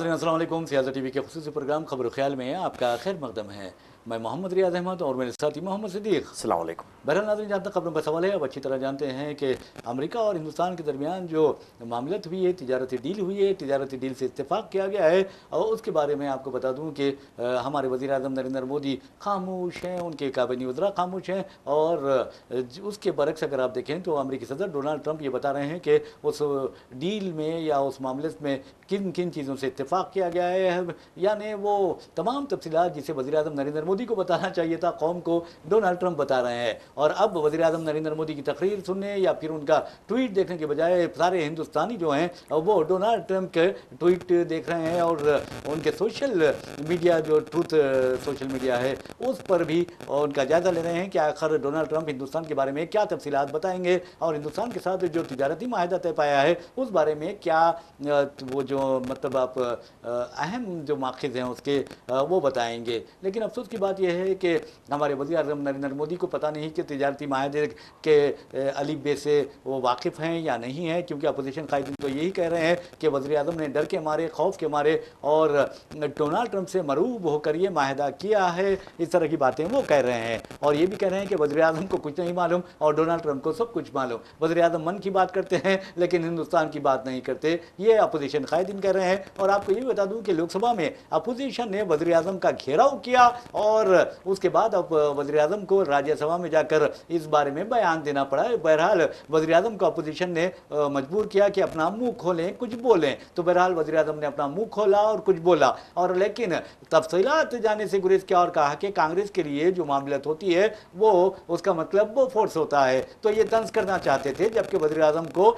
नाज़रीन अस्सलाम वालेकुम। सियासत टीवी के खुसूसी प्रोग्राम खबर ख्याल में आपका खैर मकदम है। मैं मोहम्मद रियाज अहमद और मेरे साथी मोहम्मद सिद्दीक। अस्सलाम वालेकुम। बहरहाल नाज़रीन, जहाँ तक खबरों का सवाल है, अब अच्छी तरह जानते हैं कि अमेरिका और हिंदुस्तान के दरमियान जो मामलत हुई है, तिजारती डील हुई है, तिजारती डील से इत्तेफाक किया गया है। और उसके बारे में आपको बता दूँ कि हमारे वज़ीर आज़म नरेंद्र मोदी खामोश हैं, उनके काबिनी वज़रा खामोश हैं। और उसके बरक्स अगर आप देखें तो अमेरिकी सदर डोनाल्ड ट्रंप ये बता रहे हैं कि उस डील में या उस मामले में किन किन चीज़ों से इत्तेफाक किया गया है, यानी वो तमाम तफसीलात जिसे वज़ीर आज़म नरेंद्र मोदी को बताना चाहिए था कौम को, डोनाल्ड ट्रंप बता रहे हैं। और अब वज़ीर आज़म नरेंद्र मोदी की तकरीर सुनने या फिर उनका ट्वीट देखने के बजाय सारे हिंदुस्तानी जो हैं वो डोनाल्ड ट्रंप के ट्वीट देख रहे हैं। और उनके सोशल मीडिया, जो ट्रूथ सोशल मीडिया है, उस पर भी उनका जायज़ा ले रहे हैं कि आखिर डोनाल्ड ट्रंप हिंदुस्तान के बारे में क्या तफसीलात बताएंगे और हिंदुस्तान के साथ जो तिजारती माहिदा तय पाया है उस बारे में क्या वो जो मतलब आप अहम जो माखिज़ हैं उसके वो बताएंगे। लेकिन अफसोस की बात यह है कि हमारे वज़ीर आज़म नरेंद्र मोदी को पता नहीं कि तिजारती माहिदे के अलीफ बे से वो वाकिफ़ हैं या नहीं हैं, क्योंकि अपोजिशन कायदीन तो यही कह रहे हैं कि वज़ीर आज़म ने डर के मारे, खौफ के मारे और डोनाल्ड ट्रंप से मरूब होकर ये माहिदा किया है, इस तरह की बातें वो कह रहे हैं। और ये भी कह रहे हैं कि वज़ीर आज़म को कुछ नहीं मालूम और डोनाल्ड ट्रंप को सब कुछ मालूम। वज़ीर आज़म मन की बात करते हैं लेकिन हिंदुस्तान की बात नहीं करते, ये अपोजिशन कायदीन कह रहे हैं। और आपको ये भी बता दूं कि लोकसभा में अपोजिशन ने वज़ीर आज़म का घेराव किया और उसके बाद अब वज़ीर आज़म को राज्यसभा में जाकर इस बारे में बयान देना पड़ा। बहरहाल वज़ीर आज़म को अपोजिशन ने मजबूर किया कि अपना मुंह खोलें, कुछ बोलें। तो बहरहाल वज़ीर आज़म ने अपना मुंह खोला और कुछ बोला, और लेकिन तफसीलात जाने से गुरेज किया और कहा कि कांग्रेस के लिए जो मामलत होती है वो उसका मतलब वो फोर्स होता है। तो ये तंज करना चाहते थे, जबकि वज़ीर आज़म को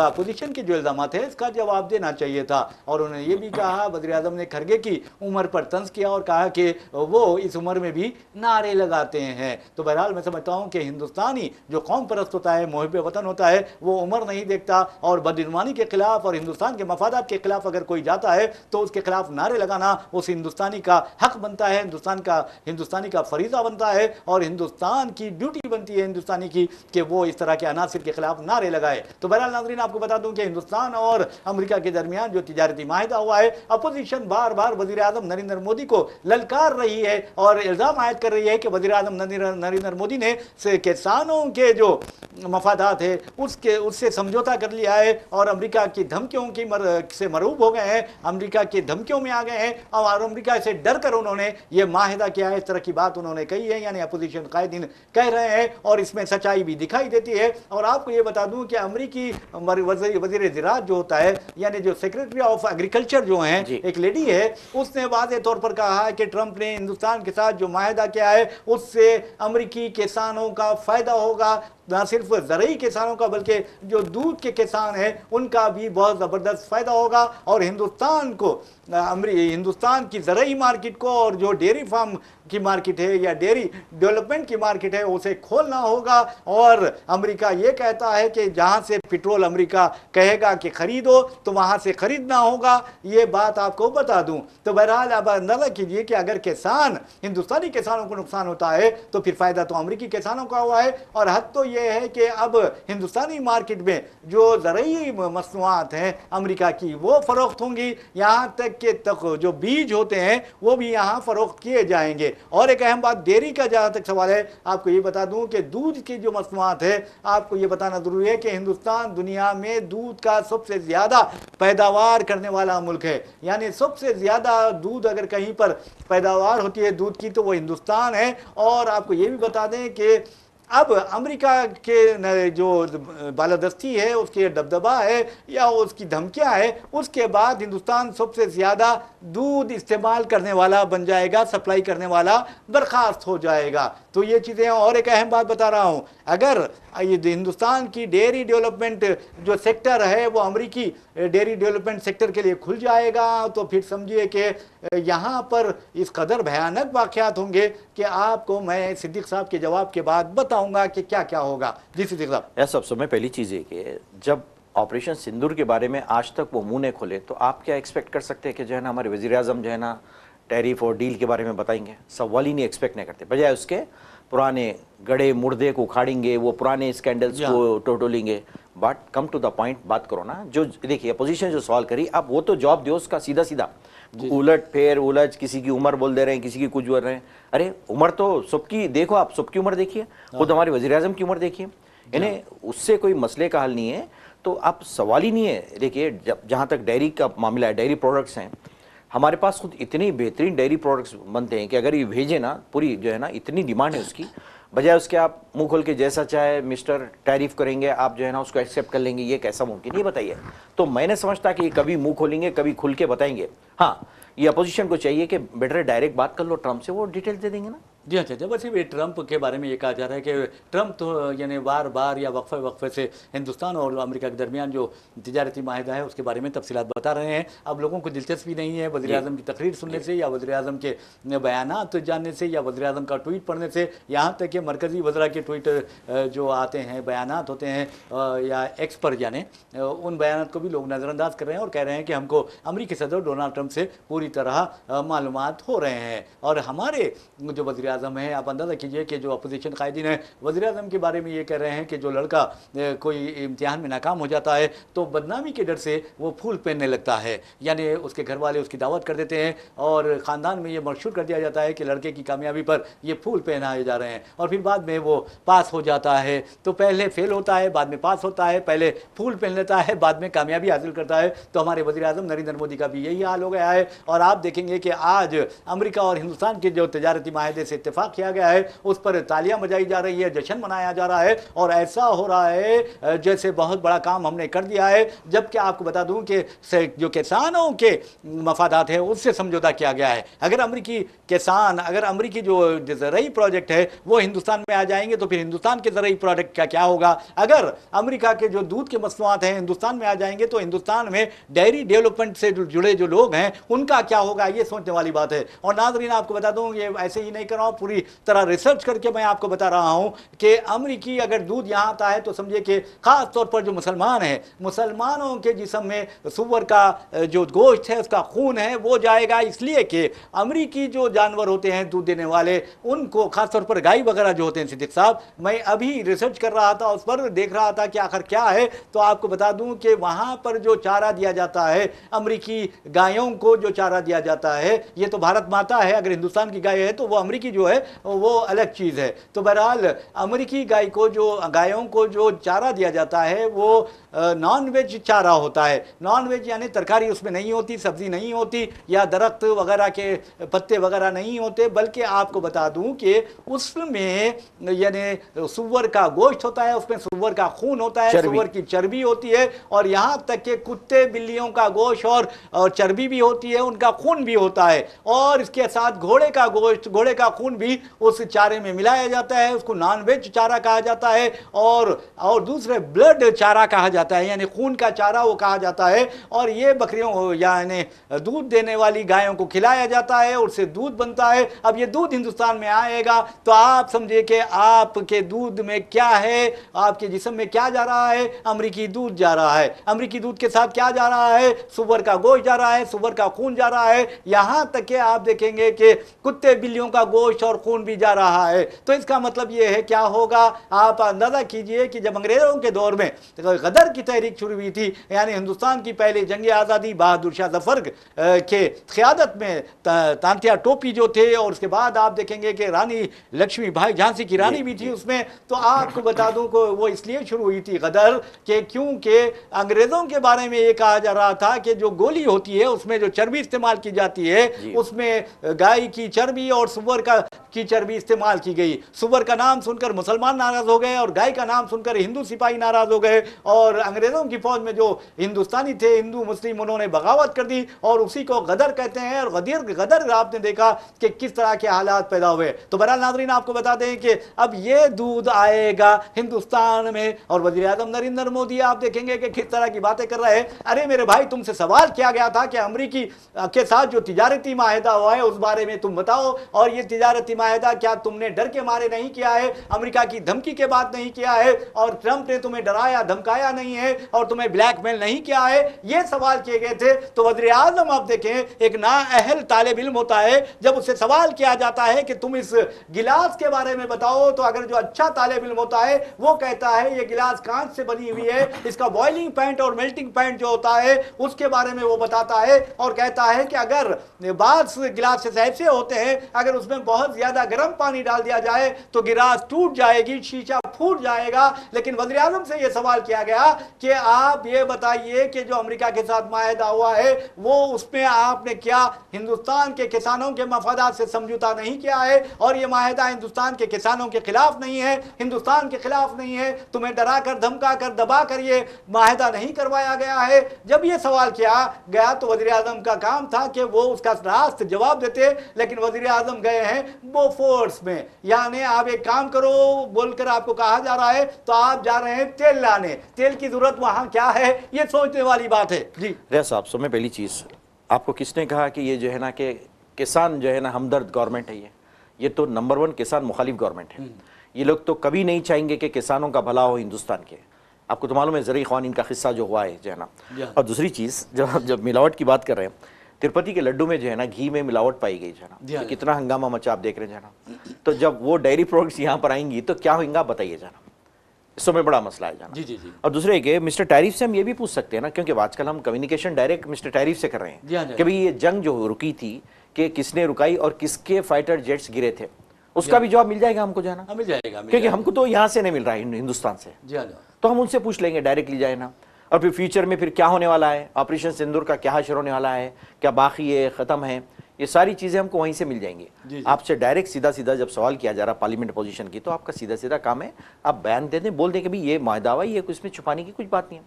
अपोजिशन के जो इल्ज़ाम है इसका जवाब देना चाहिए था। और उन्होंने ये भी कहा, वज़ीर आज़म ने खरगे की उम्र पर तंज किया और कहा कि वो इस उम्र में भी नारे लगाते हैं। तो बहरहाल मैं समझता हूँ कि हिंदुस्तानी जो कौम परस्त होता है, मुहिब वतन होता है, वो उम्र नहीं देखता। और बदइमानी के खिलाफ और हिंदुस्तान के मफादात के खिलाफ अगर कोई जाता है तो उसके खिलाफ नारे लगाना उस हिंदुस्तानी का हक बनता है, हिंदुस्तानी का फरीज़ा बनता है और हिंदुस्तान की ड्यूटी बनती है हिंदुस्तानी की कि वो इस तरह के अनासिर के खिलाफ नारे लगाए। तो बहरहाल नाज़रीन, आपको बता दूं कि हिंदुस्तान और अमेरिका के दरमियान जो तिजारती माहिदा हुआ है, अपोजिशन बार बार वज़ीर आज़म नरेंद्र मोदी को ललकार रही है और इल्ज़ाम आयद कर रही है कि वज़ीर आज़म नरेंद्र मोदी ने किसानों के जो मफादात है उससे समझौता कर लिया है और अमेरिका की धमकियों से मरूब हो गए हैं, अमेरिका की धमकियों में आ गए हैं और अमेरिका से डर कर उन्होंने ये माहिदा किया है। इस तरह की बात उन्होंने कही है, यानी अपोजिशन कायदीन कह रहे हैं और इसमें सच्चाई भी दिखाई देती है। और आपको ये बता दूं कि अमेरिकी वज़ीर ज़राअत जो होता है, यानी जो सेक्रेटरी ऑफ एग्रीकल्चर जो हैं, एक लेडी है, उसने वाज़े तौर पर कहा है कि ट्रंप ने हिंदुस्तान के साथ जो माहिदा किया है उससे अमेरिकी किसानों का फायदा होगा, न सिर्फ ज़रूरी किसानों का बल्कि जो दूध के किसान हैं उनका भी बहुत ज़बरदस्त फ़ायदा होगा। और हिंदुस्तान को, हिंदुस्तान की ज़रूरी मार्केट को और जो डेयरी फार्म की मार्केट है या डेयरी डेवलपमेंट की मार्केट है उसे खोलना होगा। और अमेरिका ये कहता है कि जहाँ से पेट्रोल अमेरिका कहेगा कि खरीदो तो वहाँ से खरीदना होगा, ये बात आपको बता दूँ। तो बहरहाल अब अंदाज़ा कीजिए कि अगर हिंदुस्तानी किसानों को नुकसान होता है तो फिर फ़ायदा तो अमेरिकी किसानों का हुआ है। और हद तो ये है कि अब हिंदुस्तानी मार्केट में जो ज़रूरी मसनूआत हैं अमेरिका की वो फ़रोख्त होंगी, यहाँ तक कि जो बीज होते हैं वो भी यहाँ फ़रोख्त किए जाएंगे। और एक अहम बात डेयरी का जहाँ तक सवाल है, आपको ये बता दूं कि दूध की जो मसनूआत है, आपको ये बताना ज़रूरी है कि हिंदुस्तान दुनिया में दूध का सबसे ज़्यादा पैदावार करने वाला मुल्क है। यानी सबसे ज़्यादा दूध अगर कहीं पर पैदावार होती है दूध की तो वो हिंदुस्तान है। और आपको ये भी बता दें कि अब अमेरिका के जो बालादस्ती है, उसके दबदबा है या उसकी धमकियां है, उसके बाद हिंदुस्तान सबसे ज़्यादा दूध इस्तेमाल करने वाला बन जाएगा, सप्लाई करने वाला बर्खास्त हो जाएगा। तो ये चीज़ें, और एक अहम बात बता रहा हूँ, अगर ये हिंदुस्तान की डेयरी डेवलपमेंट जो सेक्टर है वो अमेरिकी डेयरी डेवलपमेंट सेक्टर के लिए खुल जाएगा तो फिर समझिए कि यहाँ पर इस कदर भयानक वाक़यात होंगे कि आपको मैं सिद्दीक साहब के जवाब के बाद बताऊंगा कि क्या क्या होगा। जी सिद्दीक साहब। यह सबसे में पहली चीज़ है कि जब ऑपरेशन सिंदूर के बारे में आज तक वो मुंह नहीं खोले तो आप क्या एक्सपेक्ट कर सकते हैं कि जो है ना हमारे वज़ीर आज़म जो है ना टैरिफ और डील के बारे में बताएंगे? सवाल ही नहीं एक्सपेक्ट नहीं करते, बजाय उसके पुराने गड़े मुर्दे को उखाड़ेंगे, वो पुराने स्कैंडल्स को टोटोलेंगे। But come to the point बात करो ना। जो देखिए अपोजिशन जो सवाल करी, अब वो तो जवाब दो उसका सीधा सीधा उलट फेर उलझ, किसी की उम्र बोल दे रहे हैं, किसी की कुछ बोल रहे हैं। अरे उम्र तो सबकी देखो, आप सबकी उम्र देखिए, खुद हमारे वजीर आजम की उम्र देखिए, इन्हें उससे कोई मसले का हल नहीं है। तो आप सवाल ही नहीं है। देखिए जहाँ तक डेयरी का मामला है, डेयरी प्रोडक्ट्स हैं, हमारे पास खुद इतनी बेहतरीन डेयरी प्रोडक्ट्स बनते हैं कि अगर ये भेजे ना, पूरी जो है ना इतनी डिमांड है उसकी, बजाय उसके आप मुंह खोल के जैसा चाहे मिस्टर टैरिफ करेंगे, आप जो है ना उसको एक्सेप्ट कर लेंगे, ये कैसा मुमकिन, ये बताइए। तो मैंने समझता कि कभी मुंह खोलेंगे, कभी खुल के बताएंगे। हाँ, ये अपोजिशन को चाहिए कि बेटर डायरेक्ट बात कर लो ट्रम्प से, वो डिटेल दे देंगे ना। जी अच्छा, बस ये ट्रंप के बारे में ये कहा जा रहा है कि ट्रंप तो यानी बार बार या वक्फे वक्फे से हिंदुस्तान और अमेरिका के दरमियान जो तिजारती माहिदा है उसके बारे में तफसीलात बता रहे हैं। अब लोगों को दिलचस्पी नहीं है वज़ीर आज़म की तकरीर सुनने से, या वज़ीर आज़म के बयानात जानने से, या वज़ीर आज़म का ट्वीट पढ़ने से, यहाँ तक कि मरकज़ी वज़रा के ट्वीट जो आते हैं, बयानात होते हैं या एक्स पर जाने, उन बयानात को भी लोग नज़रअंदाज कर रहे हैं और कह रहे हैं कि हमको अमेरिकी सदर डोनाल्ड ट्रंप से पूरी तरह मालूमात हो रहे हैं। और हमारे जो वज़ीर आज़म है, आप अंदाज़ा कीजिए कि जो अपोजिशन कायदीन है वज़ीर आज़म के बारे में ये कह रहे हैं कि जो लड़का कोई इम्तिहान में नाकाम हो जाता है तो बदनामी के डर से वो फूल पहनने लगता है, यानी उसके घर वाले उसकी दावत कर देते हैं और ख़ानदान में ये मशहूर कर दिया जाता है कि लड़के की कामयाबी पर ये फूल पहनाए जा रहे हैं, और फिर बाद में वो पास हो जाता है। तो पहले फेल होता है, बाद में पास होता है, पहले फूल पहन लेता है, बाद में कामयाबी हासिल करता है। तो हमारे वज़ीर आज़म नरेंद्र मोदी का भी यही हाल हो गया है। और आप देखेंगे कि आज अमेरिका और हिंदुस्तान के जो तजारती माहिदे से इत्तेफाक किया गया है उस पर तालियां बजाई जा रही है, जश्न मनाया जा रहा है, और ऐसा हो रहा है जैसे बहुत बड़ा काम हमने कर दिया है। जबकि आपको बता दूं कि जो किसानों के मफादात है उससे समझौता किया गया है। अगर अमेरिकी किसान, अगर अमेरिकी जो ज़राई प्रोजेक्ट है वो हिंदुस्तान में आ जाएंगे तो फिर हिंदुस्तान के ज़राई प्रोजेक्ट का क्या होगा। अगर अमेरिका के जो दूध के मसनूआत हैं हिंदुस्तान में आ जाएंगे तो हिंदुस्तान में डेयरी डेवलपमेंट से जुड़े जो लोग हैं उनका क्या होगा, ये सोचने वाली बात है। और नाज़रीन आपको बता दूं, ये ऐसे ही नहीं कर रहा हूं, पूरी तरह रिसर्च करके मैं आपको बता रहा हूं कि अमेरिकी अगर दूध यहां आता है तो समझिए कि खास तौर पर जो मुसलमान हैं, मुसलमानों के जिस्म में सुअर का जो गोश्त है उसका खून है वो जाएगा, इसलिए कि अमेरिकी जो जानवर होते हैं दूध देने वाले, उनको खासतौर पर गाय वगैरह जो होते हैं, सिद्दीक साहब मैं अभी रिसर्च कर रहा था, उस पर देख रहा था कि आखिर क्या है। तो आपको बता दूं कि वहां पर जो चारा दिया जाता है, अमेरिकी गायों को जो चारा दिया जाता है, ये तो भारत माता है, अगर हिंदुस्तान की गाय है तो वो अमेरिकी जो है वो अलग चीज़ है। तो बहरहाल अमेरिकी गाय को गायों को जो चारा दिया जाता है वो नॉन वेज चारा होता है। नॉन वेज यानी तरकारी उसमें नहीं होती, सब्जी नहीं होती, या दरख्त वगैरह के पत्ते वगैरह नहीं होते, बल्कि आपको बता दूं कि उसमें यानी सुअर का गोश्त होता है, उसमें सुअर का खून होता है, सुअर की चर्बी होती है, और यहाँ तक कि कुत्ते बिल्लियों का गोश्त और चर्बी भी होती है, उनका खून भी होता है, और इसके साथ घोड़े का गोश्त, घोड़े का खून भी उस चारे में मिलाया जाता है। उसको नॉन वेज चारा कहा जाता है, और दूसरे ब्लड चारा कहा जाता है, यानी खून का चारा वो कहा जाता है। और ये बकरियों यानी दूध देने वाली गायों को खिलाया जाता है, उससे दूध बनता है। अब ये दूध हिंदुस्तान में आएगा तो आप समझिए कि आपके दूध में क्या है, आपके जिस्म में क्या जा रहा है, अमेरिकी दूध जा रहा है। अमेरिकी दूध के साथ क्या जा रहा है, सुअर का गोश्त जा रहा है, सुअर का खून जा रहा है, यहां तक कि आप देखेंगे कि कुत्ते बिल्लियों का गोश्त और खून भी जा रहा है। तो इसका मतलब यह है क्या होगा, आप अंदाजा कीजिए कि जब अंग्रेजों के दौर में गदर की तहरीक शुरू हुई थी, यानी हिंदुस्तान की पहली जंग आज़ादी बहादुर शाह जफर के क़यादत में तांतिया टोपी जो थे, और उसके बाद आप देखेंगे कि रानी लक्ष्मी भाई झांसी की रानी भी थी उसमें। तो आपको बता दूं को वो इसलिए शुरू हुई थी गदर कि क्योंकि अंग्रेजों के बारे में ये कहा जा रहा था कि जो गोली होती है उसमें जो चर्बी इस्तेमाल की जाती है उसमें गाय की चर्बी और सुअर की चर्बी इस्तेमाल की गई। सुअर का नाम सुनकर मुसलमान नाराज हो गए और गाय का नाम सुनकर हिंदू सिपाही नाराज हो गए, और अंग्रेजों की फौज में जो हिंदुस्तानी थे, हिंदू मुस्लिम, उन्होंने बगावत कर दी, और उसी को गदर कहते हैं। और गदर आपने देखा कि किस तरह के हालात पैदा हुए। तो बहरहाल नाज़रीन आपको बता दें कि अब ये दूध आएगा हिंदुस्तान में, और वज़ीर आज़म नरेंद्र मोदी आप देखेंगे कि किस तरह की बातें कर रहे हैं। अरे मेरे भाई, तुमसे सवाल किया गया था कि अमेरिकी के साथ जो तिजारती माहिदा हुआ है उस बारे में तुम बताओ, और ये तिजारती माहिदा क्या तुमने डर के मारे नहीं किया है, अमेरिका की धमकी के बाद नहीं किया है, और ट्रंप ने तुम्हें डराया धमकाया नहीं है, और तुम्हें ब्लैकमेल नहीं किया है, ये सवाल किए गए थे। तो वज़ीर आज़म आप देखें, एक नाअहल तालिब इल्म होता है, जब उससे सवाल किया जाता है कि तुम इस गिलास के बारे में बताओ, तो अगर जो अच्छा तालिब इल्म होता है वो कहता है ये गिलास कांच से बनी हुई है, इसका बॉइलिंग पॉइंट और मेल्टिंग पॉइंट जो होता है उसके बारे में वो बताता है, और कहता है कि अगर बास गिलास ऐसे होते हैं, अगर उसमें बहुत ज्यादा गर्म पानी डाल दिया जाए तो गिलास टूट जाएगी, शीशा फूट जाएगा। लेकिन वज़ीर आज़म से यह सवाल किया गया कि आप ये बताइए कि जो अमेरिका के साथ माहिदा हुआ है वो उसमें आपने क्या हिंदुस्तान के किसानों के मफादात से समझौता नहीं किया है, और ये माहिदा हिंदुस्तान के किसानों के खिलाफ नहीं है, हिंदुस्तान के खिलाफ नहीं है, तुम्हें डरा कर धमका कर दबा कर ये माहिदा नहीं करवाया गया है। जब ये सवाल किया गया तो वज़ीर आज़म का काम था कि वो उसका रास्त जवाब देते, लेकिन वज़ीर आज़म गए हैं बोफोर्स में, यानी आप एक काम करो बोलकर आपको कहा जा रहा है, तो आप जा रहे हैं तेल लाने, तेल की जरूरत वहां क्या है, ये सोचने वाली बात है। जी रियाज साहब, सो में पहली चीज़ आपको किसने कहा कि ये जो है ना कि किसान जो है ना हमदर्द गवर्नमेंट है, ये तो नंबर 1 किसान मुखालिफ गवर्नमेंट है। ये लोग तो कभी नहीं चाहेंगे कि किसानों का भला हो हिंदुस्तान के। आपको तो मालूम है ज़रूरी क़वानीन का किस्सा जो हुआ है जो है ना। और दूसरी चीज़, जब मिलावट की बात कर रहे हैं, तिरुपति के लड्डू में जो है ना घी में मिलावट पाई गई जो है ना, तो कितना हंगामा मचा आप देख रहे हैं ना। तो जब वो डेयरी प्रोडक्ट्स यहाँ पर आएंगी तो क्या होगा बताइए जाना, इस समय बड़ा मसला है जाना। जी जी जी। और दूसरे कि मिस्टर टैरिफ से हम ये भी पूछ सकते हैं ना, क्योंकि आजकल हम कम्युनिकेशन डायरेक्ट मिस्टर टैरिफ से कर रहे हैं कि भाई ये जंग जो रुकी थी कि किसने रुकाई और किसके फाइटर जेट्स गिरे थे, उसका भी जवाब मिल जाएगा हमको जाना, मिल जाएगा, क्योंकि हमको तो यहाँ से नहीं मिल रहा है हिंदुस्तान से, तो हम उनसे पूछ लेंगे डायरेक्टली जाए ना। और फिर फ्यूचर में फिर क्या होने वाला है, ऑपरेशन सिंदूर का क्या हशर होने वाला है, क्या बाकी है, ख़त्म है, ये सारी चीज़ें हमको वहीं से मिल जाएंगी। आपसे डायरेक्ट सीधा सीधा जब सवाल किया जा रहा पार्लियामेंट पोजीशन की, तो आपका सीधा सीधा काम है आप बयान दे दें, बोल दें कि भाई ये माहिदा हुआ, ये इसमें छुपाने की कुछ बात नहीं है।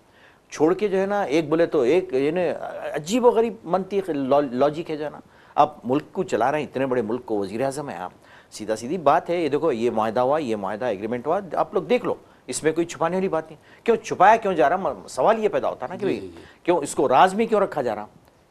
छोड़ के जो है ना एक बोले तो एक ये अजीब व गरीब मंतीक लॉजिक है जो है ना। आप मुल्क को चला रहे हैं, इतने बड़े मुल्क को, वज़ीर आज़म है आप, सीधा सीधी बात है, ये देखो ये माहिदा हुआ, ये माहिदा एग्रीमेंट हुआ, आप लोग देख लो, इसमें कोई छुपाने वाली बात नहीं। क्यों छुपाया क्यों जा रहा, सवाल ये पैदा होता है ना कि भाई क्यों इसको राज में क्यों रखा जा रहा,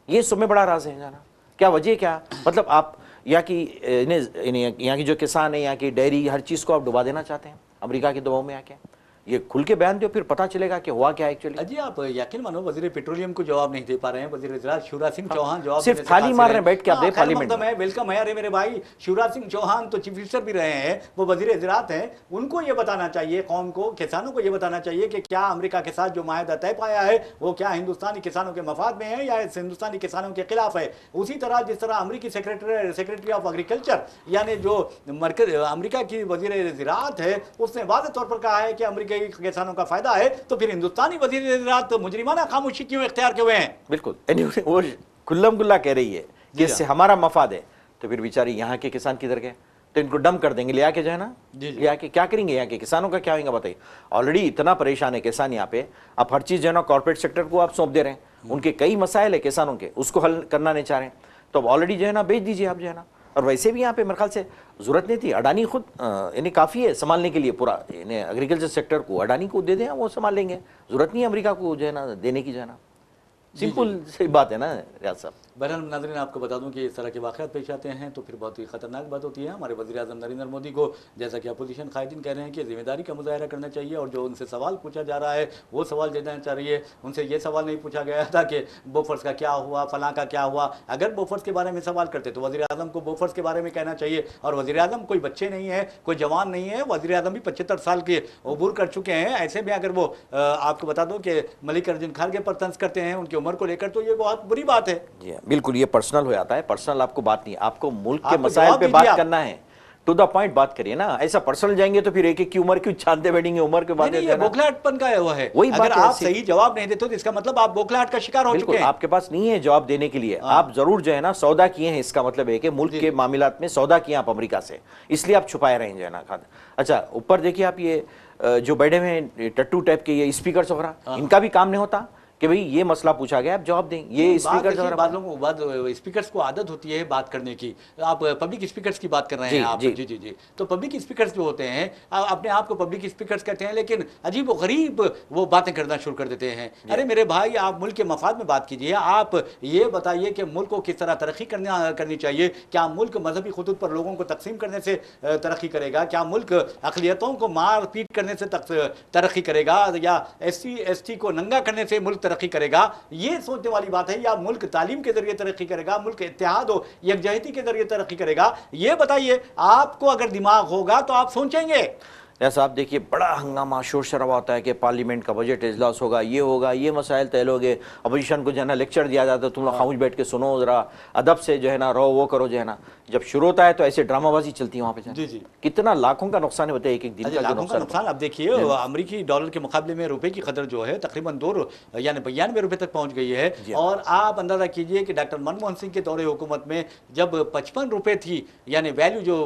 ये सब में बड़ा राज है जाना, क्या वजह क्या, मतलब आप यहाँ की जो किसान है, यहाँ की डेयरी, हर चीज़ को आप डुबा देना चाहते हैं अमेरिका के दबाव में आके। ये खुल के बयान दो, फिर पता चलेगा कि हुआ क्या एक्चुअली। जी आप यकीन मानो वजीर पेट्रोलियम को जवाब नहीं दे पा रहे हैं, वजीर ज़राअत शिवराज सिंह चौहान जवाब सिर्फ खाली मार रहे हैं बैठ के, आप पार्लियामेंट में। वेलकम है, अरे मेरे भाई शिवराज सिंह चौहान तो चीफ मिनिस्टर भी रहे हैं, वो वजीर ज़राअत हैं, उनको ये बताना चाहिए, कौम को, किसानों को ये बताना चाहिए कि क्या अमेरिका के साथ जो माहिदा तय पाया है वो क्या हिंदुस्तानी किसानों के मफाद में है या हिंदुस्तानी किसानों के खिलाफ है। उसी तरह जिस तरह अमेरिकी सेक्रेटरी ऑफ एग्रीकल्चर यानी जो मरकज अमेरिका की वजीर ज़राअत है, उसने वाज़ेह तौर पर कहा है कि अमेरिकी किसानों का फायदा है, तो फिर हिंदुस्तानी वज़ीर ज़राअत तो मुजरिमाना खामोशी क्यों इख्तियार किए हुए हैं। बिल्कुल वो खुल्लम खुल्ला कह रही है कि इससे हमारा मफाद है, तो फिर बेचारी यहाँ के किसान किधर गए, तो इनको डम कर देंगे ले आके जो है ना, ले आके क्या करेंगे, यहाँ के किसानों का क्या होगा बताइए। ऑलरेडी इतना परेशान है किसान यहाँ पे, आप हर चीज़ जो है ना कॉर्पोरेट सेक्टर को आप सौंप दे रहे हैं, उनके कई मसाइल है किसानों के, उसको हल करना नहीं चाह रहे हैं, तो अब ऑलरेडी जो है ना बेच दीजिए आप जो है ना। और वैसे भी यहाँ पे मेरे ख्याल से ज़रूरत नहीं थी, अडानी खुद यानी काफ़ी है संभालने के लिए पूरा एग्रीकल्चर सेक्टर को, अडानी को दे दें वो संभाल लेंगे, ज़रूरत नहीं है अमेरिका को जो है ना देने की जो है ना, सिंपल सी बात है ना रियाज साहब। बहरहाल नाज़रीन आपको बता दूं कि इस तरह के वाक़यात पेश आते हैं तो फिर बहुत ही ख़तरनाक बात होती है। हमारे वज़ीर आज़म नरेंद्र मोदी को जैसा कि अपोजिशन कायदीन कह रहे हैं कि ज़िम्मेदारी का मुज़ाहरा करना चाहिए, और जो उनसे सवाल पूछा जा रहा है वो सवाल देना चाहिए। उनसे ये सवाल नहीं पूछा गया था कि बोफर्स का क्या हुआ, फलां का क्या हुआ। अगर बोफर्स के बारे में सवाल करते तो वज़ीर आज़म को बोफर्स के बारे में कहना चाहिए, और वज़ीर आज़म कोई बच्चे नहीं है, कोई जवान नहीं है, वज़ीर आज़म भी 75 साल के अबूर कर चुके हैं। ऐसे में अगर वो आपको बता दो कि मल्लिकार्जुन खड़गे पर तंज करते हैं उनकी उम्र को लेकर, तो ये बहुत बुरी बात है। जी बिल्कुल, ये पर्सनल हो जाता है, पर्सनल आपको बात नहीं, आपको मुल्क के मसाइल पे बात करना है, टू द पॉइंट बात करिए ना। ऐसा पर्सनल जाएंगे तो फिर एक एक की उम्र क्यों छानते बैठेंगे, उम्र के बाद बोखलाहटपन का हुआ है। वही अगर आप सही जवाब नहीं देते तो इसका मतलब आप बोखलाहट का शिकार हो चुके हैं। आपके पास नहीं है जवाब देने के लिए, आप जरूर जो है ना सौदा किए हैं, इसका मतलब है कि मुल्क के मामलात में सौदा किए आप अमेरिका से, इसलिए आप छुपाए रहे जो है ना खाद। अच्छा ऊपर देखिए आप ये जो बैठे हुए हैं टट्टू टाइप के ये स्पीकर वगैरह, इनका भी काम नहीं होता, कि भाई ये मसला पूछा गया, आप जवाब दें। ये स्पीकर स्पीकर्स को आदत होती है बात करने की। आप पब्लिक स्पीकर्स की बात कर रहे हैं आप, जी जी जी। तो पब्लिक स्पीकर्स जो होते हैं अपने आप को पब्लिक स्पीकर्स कहते हैं, लेकिन अजीब व गरीब वो बातें करना शुरू कर देते हैं। अरे मेरे भाई, आप मुल्क के मफाद में बात कीजिए। आप ये बताइए कि मुल्क को किस तरह तरक्की करनी चाहिए। क्या मुल्क मजहबी खुतूत पर लोगों को तकसीम करने से तरक्की करेगा? क्या मुल्क अक़लियतों को मार पीट करने से तरक्की करेगा? या SC को नंगा करने से मुल्क तरक्की करेगा? ये सोचने वाली बात है। या मुल्क तालीम के जरिए तरक्की करेगा, मुल्क इत्तेहाद और यकजहती के जरिए तरक्की करेगा? ये बताइए। आपको अगर दिमाग होगा तो आप सोचेंगे। साहब देखिए, बड़ा हंगामा शोर शराबा होता है कि पार्लियामेंट का बजट इजलास होगा, ये मसाइल तय होंगे, अपोजिशन को जो है ना लेक्चर दिया जाता है, तुम लोग खामोश बैठ के सुनो, जरा अदब से जो है ना रहो, वो करो जो है ना। जब शुरू होता है तो ऐसे ड्रामाबाजी चलती है वहाँ पे। जी जी, कितना लाखों का नुकसान है, बताइए, एक दिन का नुकसान। अब देखिए, अमेरिकी डॉलर के मुकाबले में रुपए की कदर जो है तकरीबन 2 यानी 92 रुपए तक पहुंच गई है। और आप अंदाजा कीजिए कि डॉक्टर मनमोहन सिंह के दौरे हुकूमत में जब 55 रुपए थी यानी वैल्यू जो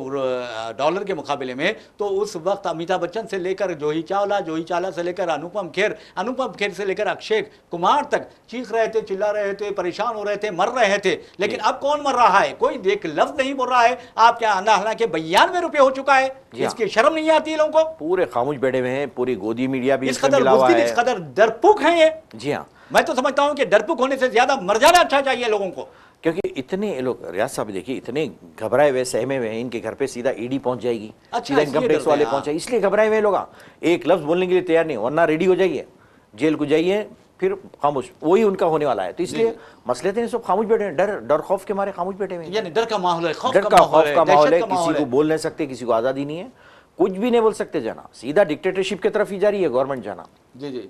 डॉलर के मुकाबले में, तो उस वक्त अमिताभ बच्चन से लेकर जूही चावला से लेकर अनुपम खेर से लेकर अक्षय कुमार तक चीख रहे थे, चिल्ला रहे थे, परेशान हो रहे थे, मर रहे थे। लेकिन अब कौन मर रहा है? कोई देख लफ्ज नहीं बोल रहा है। आप क्या हालांकि 92 रुपए हो चुका है, इसकी शर्म नहीं आती है लोगों को? पूरे खामोश बैठे हुए हैं, पूरी गोदी मीडिया भी इस कदर डरपोक हैं ये। जी हाँ, मैं तो समझता हूं कि डरपोक होने से ज्यादा मर जाना अच्छा चाहिए लोगों को। क्योंकि इतने लोग, रियाज साहब देखिए, इतने घबराए हुए, सहमे हुए हैं, इनके घर पे सीधा ईडी पहुंच जाएगी, सीधा इनकम टैक्स वाले पहुंचे, इसलिए घबराए हुए लोग एक लफ्ज बोलने के लिए तैयार नहीं, वरना रेडी हो जाइए, जेल को जाइए, फिर खामोश, वही उनका होने वाला है। तो इसलिए मसले थे सब खामोश बैठे हैं, डर खौफ के मारे खामोश बैठे हुए हैं। यानी डर का माहौल है, खौफ का माहौल है, किसी को बोल नहीं सकते, किसी को आज़ादी नहीं है, कुछ भी नहीं बोल सकते जाना, सीधा डिक्टेटरशिप की तरफ ही जा रही है गवर्नमेंट जाना। जी जी।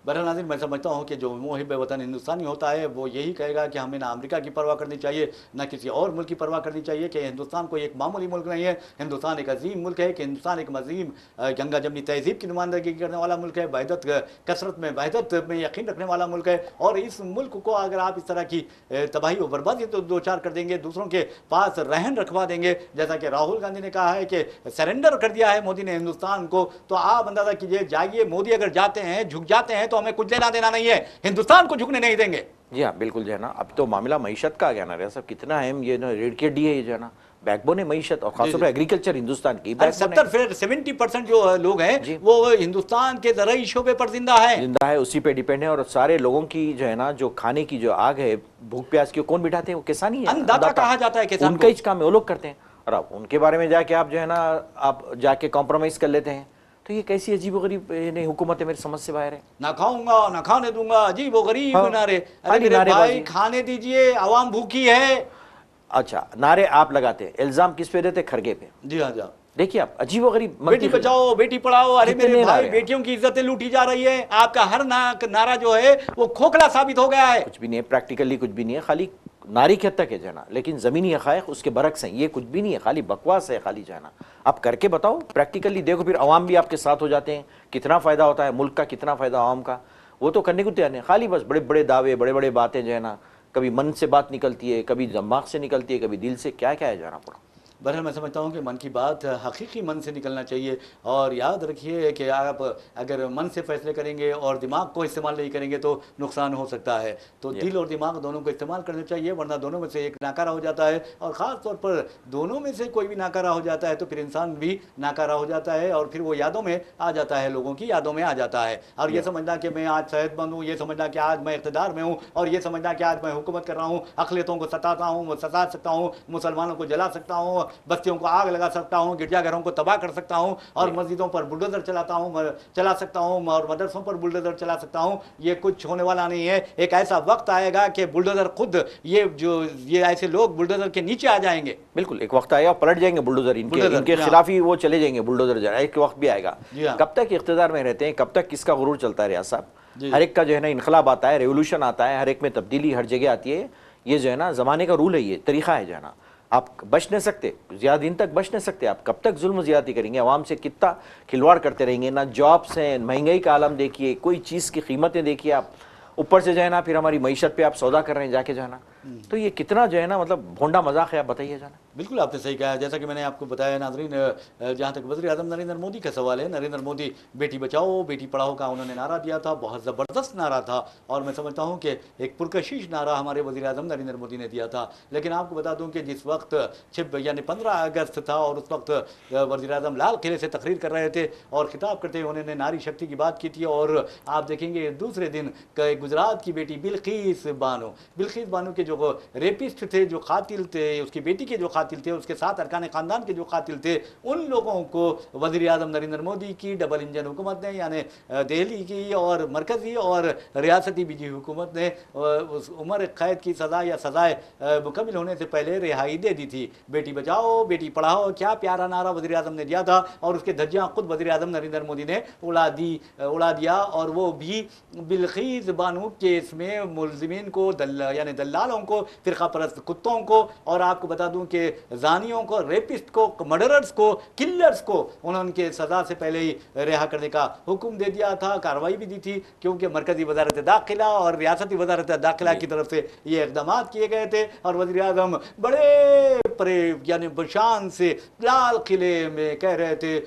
बहरहाल नाज़रीन, मैं समझता हूँ कि जो मुहिब वतन हिंदुस्तानी होता है वो यही कहेगा कि हमें ना अमेरिका की परवाह करनी चाहिए, ना किसी और मुल्क की परवाह करनी चाहिए, कि हिंदुस्तान कोई एक मामूली मुल्क नहीं है। हिंदुस्तान एक अजीम मुल्क है, कि हिंदुस्तान एक अजीम गंगा जमनी तहजीब की नुमाइंदगी करने वाला मुल्क है, वहदत वहदत में यकीन रखने वाला मुल्क है। और इस मुल्क को अगर आप इस तरह की तबाही और बर्बादी तो दो चार कर देंगे, दूसरों के पास रहन रखवा देंगे, जैसा कि राहुल गांधी ने कहा है कि सरेंडर कर दिया है मोदी ने हिंदुस्तान को, तो आप अंदाजा कीजिए, जाइए, मोदी अगर जाते हैं, झुक जाते हैं, तो हमें कुछ लेना देना नहीं है, हिंदुस्तान को झुकने नहीं देंगे। जी हाँ, बिल्कुल जो है ना। अब तो मामला मईशत का आ गया ना, सब कितना अहम ये ना रेड के डी है, ये जो है ना बैकबोन है मईशत, और खासतौर पर एग्रीकल्चर हिंदुस्तान की 70% जो लोग हैं वो हिंदुस्तान के ज़राई शोबे पर जिंदा है, उसी पे डिपेंड है। और सारे लोगों की जो है ना, जो खाने की जो आग है, भूख प्यास की, कौन बिठाते हैं? वो किसान ही है, अन्नदाता कहा जाता है किसान, उनका ही काम है, वो लोग करते हैं। और अब उनके बारे में जाके आप जो है ना, आप जाके कॉम्प्रोमाइज कर लेते हैं, तो ये कैसी अजीबोगरीब नहीं हुकूमत है, मेरी समझ से बाहर है। ना खाऊंगा ना खाने दूंगा, अजीबोगरीब नारे। अरे मेरे भाई, खाने दीजिए, आवाम भूखी है। अच्छा, नारे आप लगाते हैं, इल्जाम किस पे देते? खरगे पे। जी हाँ जी। देखिए आप, अजीबोगरीब, बेटी बचाओ बेटी पढ़ाओ, अरे मेरे भाई, बेटियों की इज्जतें लूटी जा रही है। आपका हर नारा जो है वो खोखला साबित हो गया है। कुछ भी नहीं है, प्रैक्टिकली कुछ भी नहीं है, खाली नारी के हद तक है जाना, लेकिन जमीनी हक़ाइक़ उसके बरक्स हैं। ये कुछ भी नहीं है, खाली बकवास है, खाली जाना। आप करके बताओ, प्रैक्टिकली देखो, फिर अवाम भी आपके साथ हो जाते हैं। कितना फ़ायदा होता है मुल्क का, कितना फ़ायदा आवाम का, वो तो करने को तैयार नहीं। खाली बस बड़े बड़े दावे, बड़े बड़े बातें जो है ना, कभी मन से बात निकलती है, कभी दिमाग से निकलती है, कभी दिल से, क्या क्या है जाना पड़ा। बहरहाल मैं समझता हूँ कि मन की बात हकीकी मन से निकलना चाहिए। और याद रखिए कि आप अगर मन से फैसले करेंगे और दिमाग को इस्तेमाल नहीं करेंगे तो नुकसान हो सकता है। तो दिल और दिमाग दोनों को इस्तेमाल करना चाहिए, वरना दोनों में से एक नाकारा हो जाता है। और ख़ास तौर पर दोनों में से कोई भी नाकारा हो जाता है तो फिर इंसान भी नाकारा हो जाता है, और फिर वो यादों में आ जाता है, लोगों की यादों में आ जाता है। और ये समझना कि मैं आज सेहतमंद हूँ, ये समझना कि आज मैं इक़्तिदार में हूँ, और ये समझना कि आज मैं हुकूमत कर रहा हूँ, अक़लियतों को सताता हूँ, सता सकता हूँ, मुसलमानों को जला सकता हूँ, बस्तियों को आग लगा सकता हूं, गिरजाघरों को तबाह कर सकता हूं, और मस्जिदों पर बुलडोजर चला सकता हूं, और मदरसों पर बुलडोजर चला सकता हूं। ये कुछ होने वाला नहीं है। एक ऐसा वक्त आएगा कि बुलडोजर खुद, ये ऐसे लोग बुलडोजर के नीचे आ जाएंगे। बिल्कुल, एक वक्त आएगा, पलट जाएंगे बुलडोजर, इनके खिलाफ ही वो चले जाएंगे बुलडोजर, एक वक्त भी आएगा। कब तक इख्तिदार में रहते हैं, कब तक किसका गुरूर चलता है रियाज साहब? हर एक का जो है ना इनकलाब आता है, रेवोल्यूशन आता है, हर एक में तब्दीली हर जगह आती है। ये जो है ना ज़माने का रूल है, ये तरीक़ा है जाना। आप बच नहीं सकते, ज़्यादा दिन तक बच नहीं सकते। आप कब तक जुल्म ज़्यादती करेंगे, आवाम से कितना खिलवाड़ करते रहेंगे? ना जॉब्स हैं, महंगाई का आलम देखिए, कोई चीज़ की कीमतें देखिए आप, ऊपर से जो है ना फिर हमारी मईशत पे आप सौदा कर रहे हैं जाके जो है ना। तो ये कितना जो है ना मतलब भोंडा मजाक है, आप बताइए जाना। बिल्कुल आपने सही कहा। जैसा कि मैंने आपको बताया नाजरीन, जहाँ तक वज़ीर आज़म नरेंद्र मोदी का सवाल है, नरेंद्र मोदी बेटी बचाओ बेटी पढ़ाओ का उन्होंने नारा दिया था, बहुत ज़बरदस्त नारा था और मैं समझता हूँ कि एक पुरकशिश नारा हमारे वज़ीर आज़म नरेंद्र मोदी ने दिया था। लेकिन आपको बता दूँ कि जिस वक्त यानी 15 अगस्त था और उस वक्त वज़ीर आज़म लाल किले से तकरीर कर रहे थे और खिताब करते हुए उन्होंने नारी शक्ति की बात की थी। और आप देखेंगे दूसरे दिन गुजरात की बेटी बिल्किस बानो के जो रेपिस्ट थे, जो कातिल थे, उसकी बेटी के जो कातिल थे, उसके साथ अरकान ख़ानदान के जो कातिल थे, उन लोगों को वज़ीर आज़म नरेंद्र मोदी की डबल इंजन हुकूमत ने यानी दिल्ली की और मरकज़ी और रियासती बीजी हुकूमत ने उस उम्र कैद की सज़ा या सज़ाए मुकम्मिल होने से पहले रिहाई दे दी थी। बेटी बचाओ बेटी पढ़ाओ, क्या प्यारा नारा वज़ीर आज़म ने दिया था और उसके धज्जियाँ खुद वज़ीर आज़म नरेंद्र मोदी ने उड़ा दिया। और वो भी बिल्किस बानो केस में मुलजिमीन को यानी दलालों को, फ़िरका परस्त कुत्तों को और आपको बता दूं कि जानियों को, रेपिस्ट को, मर्डरर्स को, किलर्स को उन्होंने सज़ा से पहले ही रिहा करने का हुक्म दे दिया था, कार्रवाई भी दी थी, क्योंकि मरकज़ी वज़ारत दाखिला और रियासती वज़ारत दाखिला की तरफ से ये इक़दाम किए गए थे। और वज़ीर आज़म बड़े परे यानी बशान से लाल किले में कह रहे थे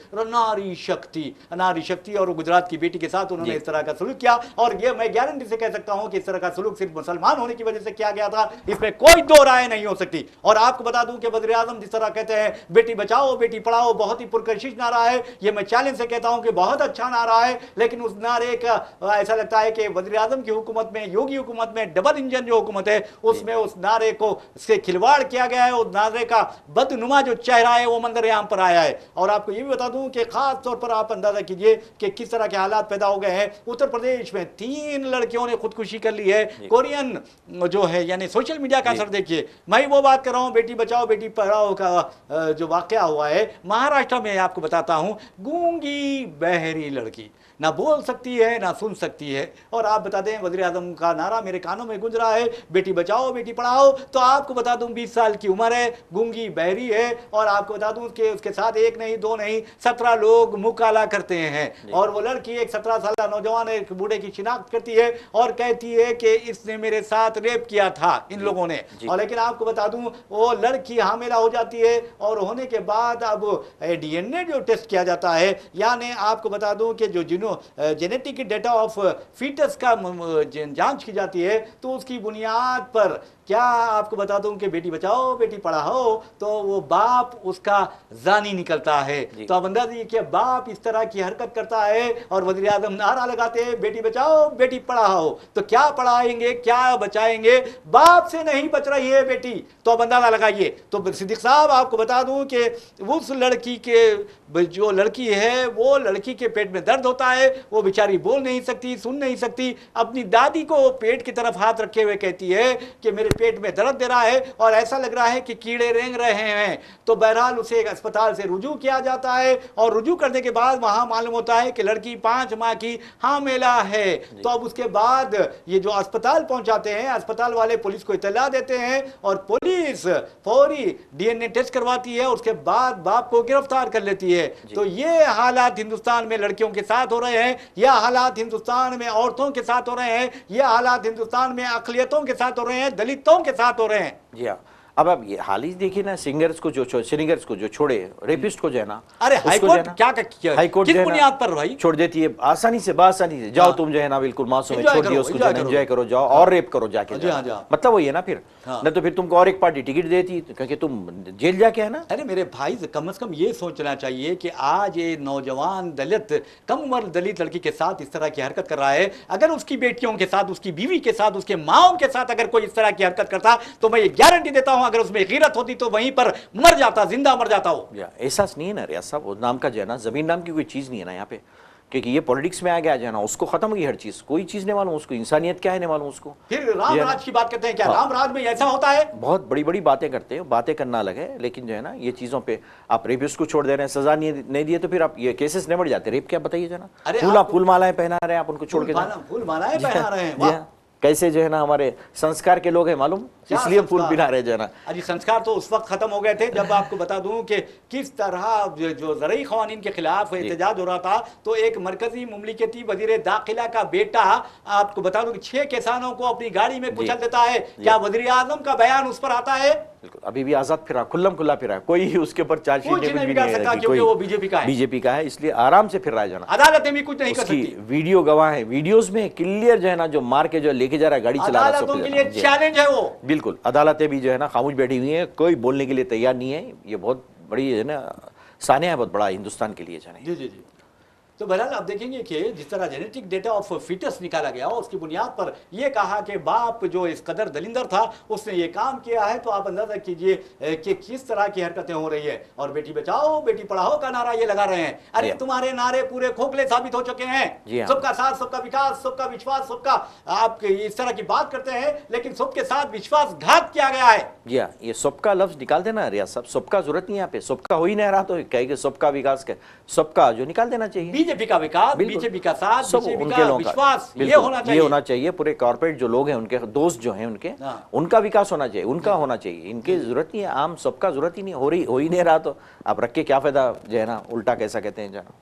नारी शक्ति और गुजरात की बेटी के साथ उन्होंने इस तरह का सलूक किया। और ये मैं गारंटी से कह सकता हूं कि इस तरह का सलूक सिर्फ मुसलमान होने की वजह से किया गया था, इसमें कोई दो राय नहीं हो सकती। और आपको बता दूं कि वज़ीर आज़म जिस तरह कहते हैं बेटी बचाओ बेटी पढ़ाओ, बहुत ही पुरकशिश नारा है, ये मैं चैलेंज से कहता हूं कि बहुत अच्छा नारा है। लेकिन उस नारे का ऐसा लगता है कि वज़ीर आज़म की हुकूमत में, योगी हुकूमत में, डबल इंजन जो हुकूमत है उसमें उस नारे को से खिलवाड़ किया गया है। उस नारे का बदनुमा जो चेहरा है वो मंजर आम पर आया है। और आपको ये भी बता दूं कि खास तौर पर आप अंदाजा कीजिए कि किस तरह के हालात पैदा हो गए हैं। उत्तर प्रदेश में 3 लड़कियों ने खुदकुशी कर ली है। कोरियन जो है यानी सोशल मीडिया का असर देखिए। मैं वो बात कर रहा हूं बेटी बचाओ बेटी पढ़ाओ का जो वाकया हुआ है महाराष्ट्र में, आपको बताता हूं, गूंगी बहरी लड़की ना बोल सकती है ना सुन सकती है। और आप बता दें वज़ीर आज़म का नारा मेरे कानों में गूंज रहा है बेटी बचाओ बेटी पढ़ाओ, तो आपको बता दूं 20 साल की उम्र है, गूंगी बहरी है। और आपको बता दूं कि उसके साथ 1 नहीं 2 नहीं 17 लोग मुकाला करते हैं। और वो लड़की एक 17 साल नौजवान एक बूढ़े की शिनाख्त करती है और कहती है कि इसने मेरे साथ रेप किया था इन लोगों ने। और लेकिन आपको बता दूं वो लड़की हामिला हो जाती है और होने के बाद अब DNA जो टेस्ट किया जाता है, यानी आपको बता दूं कि जो जेनेटिक डेटा ऑफ फीटस का जांच की जाती है, तो उसकी बुनियाद पर क्या आपको बता दूं कि बेटी बचाओ बेटी पढ़ाओ तो वो बाप उसका जानी निकलता है। तो अब अंदाज़ा कि बाप इस तरह की हरकत करता है और वज़ीर आज़म नारा लगाते हैं बेटी बचाओ बेटी पढ़ाओ, तो क्या पढ़ाएंगे क्या बचाएंगे? बाप से नहीं बच रही है बेटी, तो अब अंदाजा लगाइए। तो सिद्दीक साहब आपको बता दूं कि उस लड़की के जो लड़की है वो लड़की के पेट में दर्द होता है, वो बेचारी बोल नहीं सकती सुन नहीं सकती, अपनी दादी को पेट की तरफ हाथ रखे हुए कहती है कि मेरे पेट में दर्द दे रहा है और ऐसा लग रहा है कि कीड़े रेंग रहे हैं। तो बहरहाल उसे एक अस्पताल से रुजू किया जाता है और रुजू करने के बाद वहां मालूम होता है कि लड़की 5 माह की हामिला है। तो अब उसके बाद ये जो अस्पताल पहुंचाते हैं, अस्पताल वाले पुलिस को इत्तला देते हैं और पुलिस फौरी DNA टेस्ट करवाती है, उसके बाद बाप को गिरफ्तार कर लेती है। तो ये हालात हिंदुस्तान में लड़कियों के साथ हो रहे हैं, यह हालात हिंदुस्तान में औरतों के साथ हो रहे हैं, यह हालात हिंदुस्तान में अक़लियतों के साथ हो रहे हैं, दलितों के साथ हो रहे हैं। जी हाँ, अब आप ये हाल ही देखिए ना, सिंगर्स को जो छोड़े, रेपिस्ट को जो है ना, अरे हाईकोर्ट क्या किया, हाईकोर्ट किस बुनियाद पर भाई छोड़ देती है आसानी से, बासानी से, जाओ तुम जो है ना बिल्कुल मासूम है, छोड़ दिया उसको, एंजॉय करो जाओ और रेप करो जाके। मतलब वही है ना फिर, न तो फिर तुमको और एक पार्टी टिकट देती क्योंकि तुम जेल जाके है ना। अरे मेरे भाई कम से कम ये सोचना चाहिए कि आज ये नौजवान दलित कम उम्र दलित लड़की के साथ इस तरह की हरकत कर रहा है, अगर उसकी बेटियों के साथ, उसकी बीवी के साथ, उसके माओं के साथ अगर कोई इस तरह की हरकत करता तो मैं ये गारंटी देता हूं अगर उसमें गैरत होती तो वहीं पर मर जाता, जिंदा मर जाता हो। एहसास नहीं है ना रियाज साहब, नाम का जो है ना, जमीन नाम की कोई चीज नहीं है ना यहाँ पे, क्योंकि ये पॉलिटिक्स में आ गया जो है ना, उसको खत्म हो गई हर चीज, कोई चीज नहीं मालूम उसको, इंसानियत क्या है नहीं मालूम उसको। फिर राम राज की बात करते हैं, क्या राम राज में ऐसा होता है? बहुत बड़ी बड़ी बातें करते हैं, बातें करना अलग है, लेकिन जो है ना ये चीजों पे आप रेपिस्ट को छोड़ दे रहे हैं, सजा नहीं दिए तो फिर आप ये केसेस निबट जाते। रेप क्या बताइए जो ना, फूल मालाएं पहना रहे हैं आप उनको छोड़ के, फूल मालाएं पहना रहे हैं, कैसे जो है ना हमारे संस्कार के लोग हैं मालूम, क्या इसलिए फूल संस्कार? पिला रहे जो है ना। अजी संस्कार तो उस वक्त खत्म हो गए थे जब आपको बता दूं कि किस तरह जो ज़रई क़वानीन के खिलाफ एहतजाज हो रहा था, तो एक मरकजी मुमलिकती वज़ीर दाखिला का बेटा आपको बता दूं कि 6 किसानों को अपनी गाड़ी में कुचल देता है। क्या वज़ीर आज़म का बयान उस पर आता है? बिल्कुल, अभी भी आजाद फिरा, खुल्लम खुल्ला फिरा है, कोई उसके ऊपर चार्जशीट कुछ नहीं बिगाड़ सकता क्योंकि वो बीजेपी का है। बीजेपी का है, इसलिए आराम से फिर रहा है जो है ना। अदालतें भी कुछ नहीं कर उसकी सकती। वीडियो गवाह है, वीडियोस में क्लियर जो है ना, जो मार के जो लेके जा रहा है, गाड़ी चला रहा है, अदालतों के लिए चैलेंज है वो। बिल्कुल, अदालतें भी जो है ना खामोश बैठी हुई हैं, कोई बोलने के लिए तैयार नहीं है। ये बहुत बड़ी है ना सानिया है, बहुत बड़ा हिंदुस्तान के लिए जो है। जी जी जी। तो बहरहाल आप देखेंगे कि जिस तरह जेनेटिक डेटा ऑफ फिटस निकाला गया और उसकी बुनियाद पर यह कहा कि बाप जो इस कदर दलिंदर था उसने ये काम किया है, तो आप अंदाजा कीजिए कि किस तरह की हरकतें हो रही है। और बेटी बचाओ बेटी पढ़ाओ का नारा ये लगा रहे हैं। अरे तुम्हारे नारे पूरे खोखले साबित हो चुके हैं। सबका साथ, सबका विकास, सबका विश्वास, सबका, आप इस तरह की बात करते हैं लेकिन सबके साथ विश्वासघात किया गया है। जी हाँ, ये सबका लफ्ज निकाल देना रियाज साहब, सबका जरूरत नहीं है यहाँ पे, सबका हो ही नहीं रहा, तो कहेंगे सबका विकास के, सबका जो निकाल देना चाहिए। बीजेपी का विकास, बीजेपी का साथ, सब बीजेपी उनके का लोगों विश्वास, का ये होना चाहिए। पूरे कॉर्पोरेट जो लोग हैं, उनके दोस्त जो हैं उनके, उनका विकास होना चाहिए, उनका होना चाहिए। इनकी जरूरत नहीं है, आम सबका जरूरत ही नहीं, हो ही नहीं रहा, तो आप रख के क्या फायदा जो है ना, उल्टा कैसा कहते हैं जो है ना।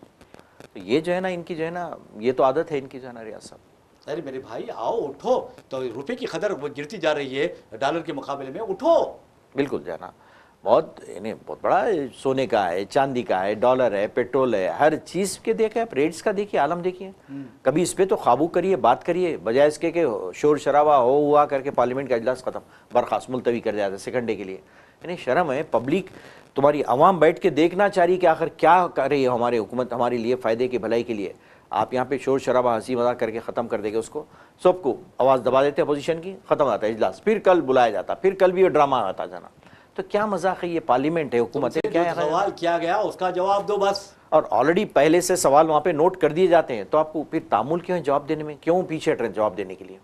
तो ये जो है ना इनकी जो है ना, ये तो आदत है इनकी जो है ना रियाज साहब। अरे मेरे भाई आओ उठो, तो रुपए की कदर वो गिरती जा रही है डॉलर के मुकाबले में, उठो। बिल्कुल जो है ना, बहुत यानी बहुत बड़ा सोने का है, चांदी का है, डॉलर है, पेट्रोल है, हर चीज़ के देखे आप, रेट्स का देखिए, आलम देखिए। कभी इस पे तो काबू करिए, बात करिए, बजाय इसके कि शोर शराबा हो हुआ करके पार्लियामेंट का इजलास खत्म, बर्खास्त, मुलतवी कर दिया था सेकंड डे के लिए। यानी शर्म है, पब्लिक तुम्हारी आवाम बैठ के देखना चाह रही कि आखिर क्या कर रही है हमारी हुकूमत हमारे लिए, फ़ायदे की भलाई के लिए। आप यहाँ पे शोर शराबा हंसी मजाक करके ख़त्म कर देंगे उसको, सबको आवाज़ दबा देते अपोजिशन की, ख़त्म होता है इजलास, फिर कल बुलाया जाता, फिर कल भी ये ड्रामा आता जाना। तो क्या मजाक है, ये पार्लियामेंट है, हुकूमत है, क्या सवाल किया गया उसका जवाब दो बस। और ऑलरेडी पहले से सवाल वहाँ पे नोट कर दिए जाते हैं, तो आपको फिर तामुल क्यों है जवाब देने में, क्यों पीछे हट रहे हैं जवाब देने के लिए?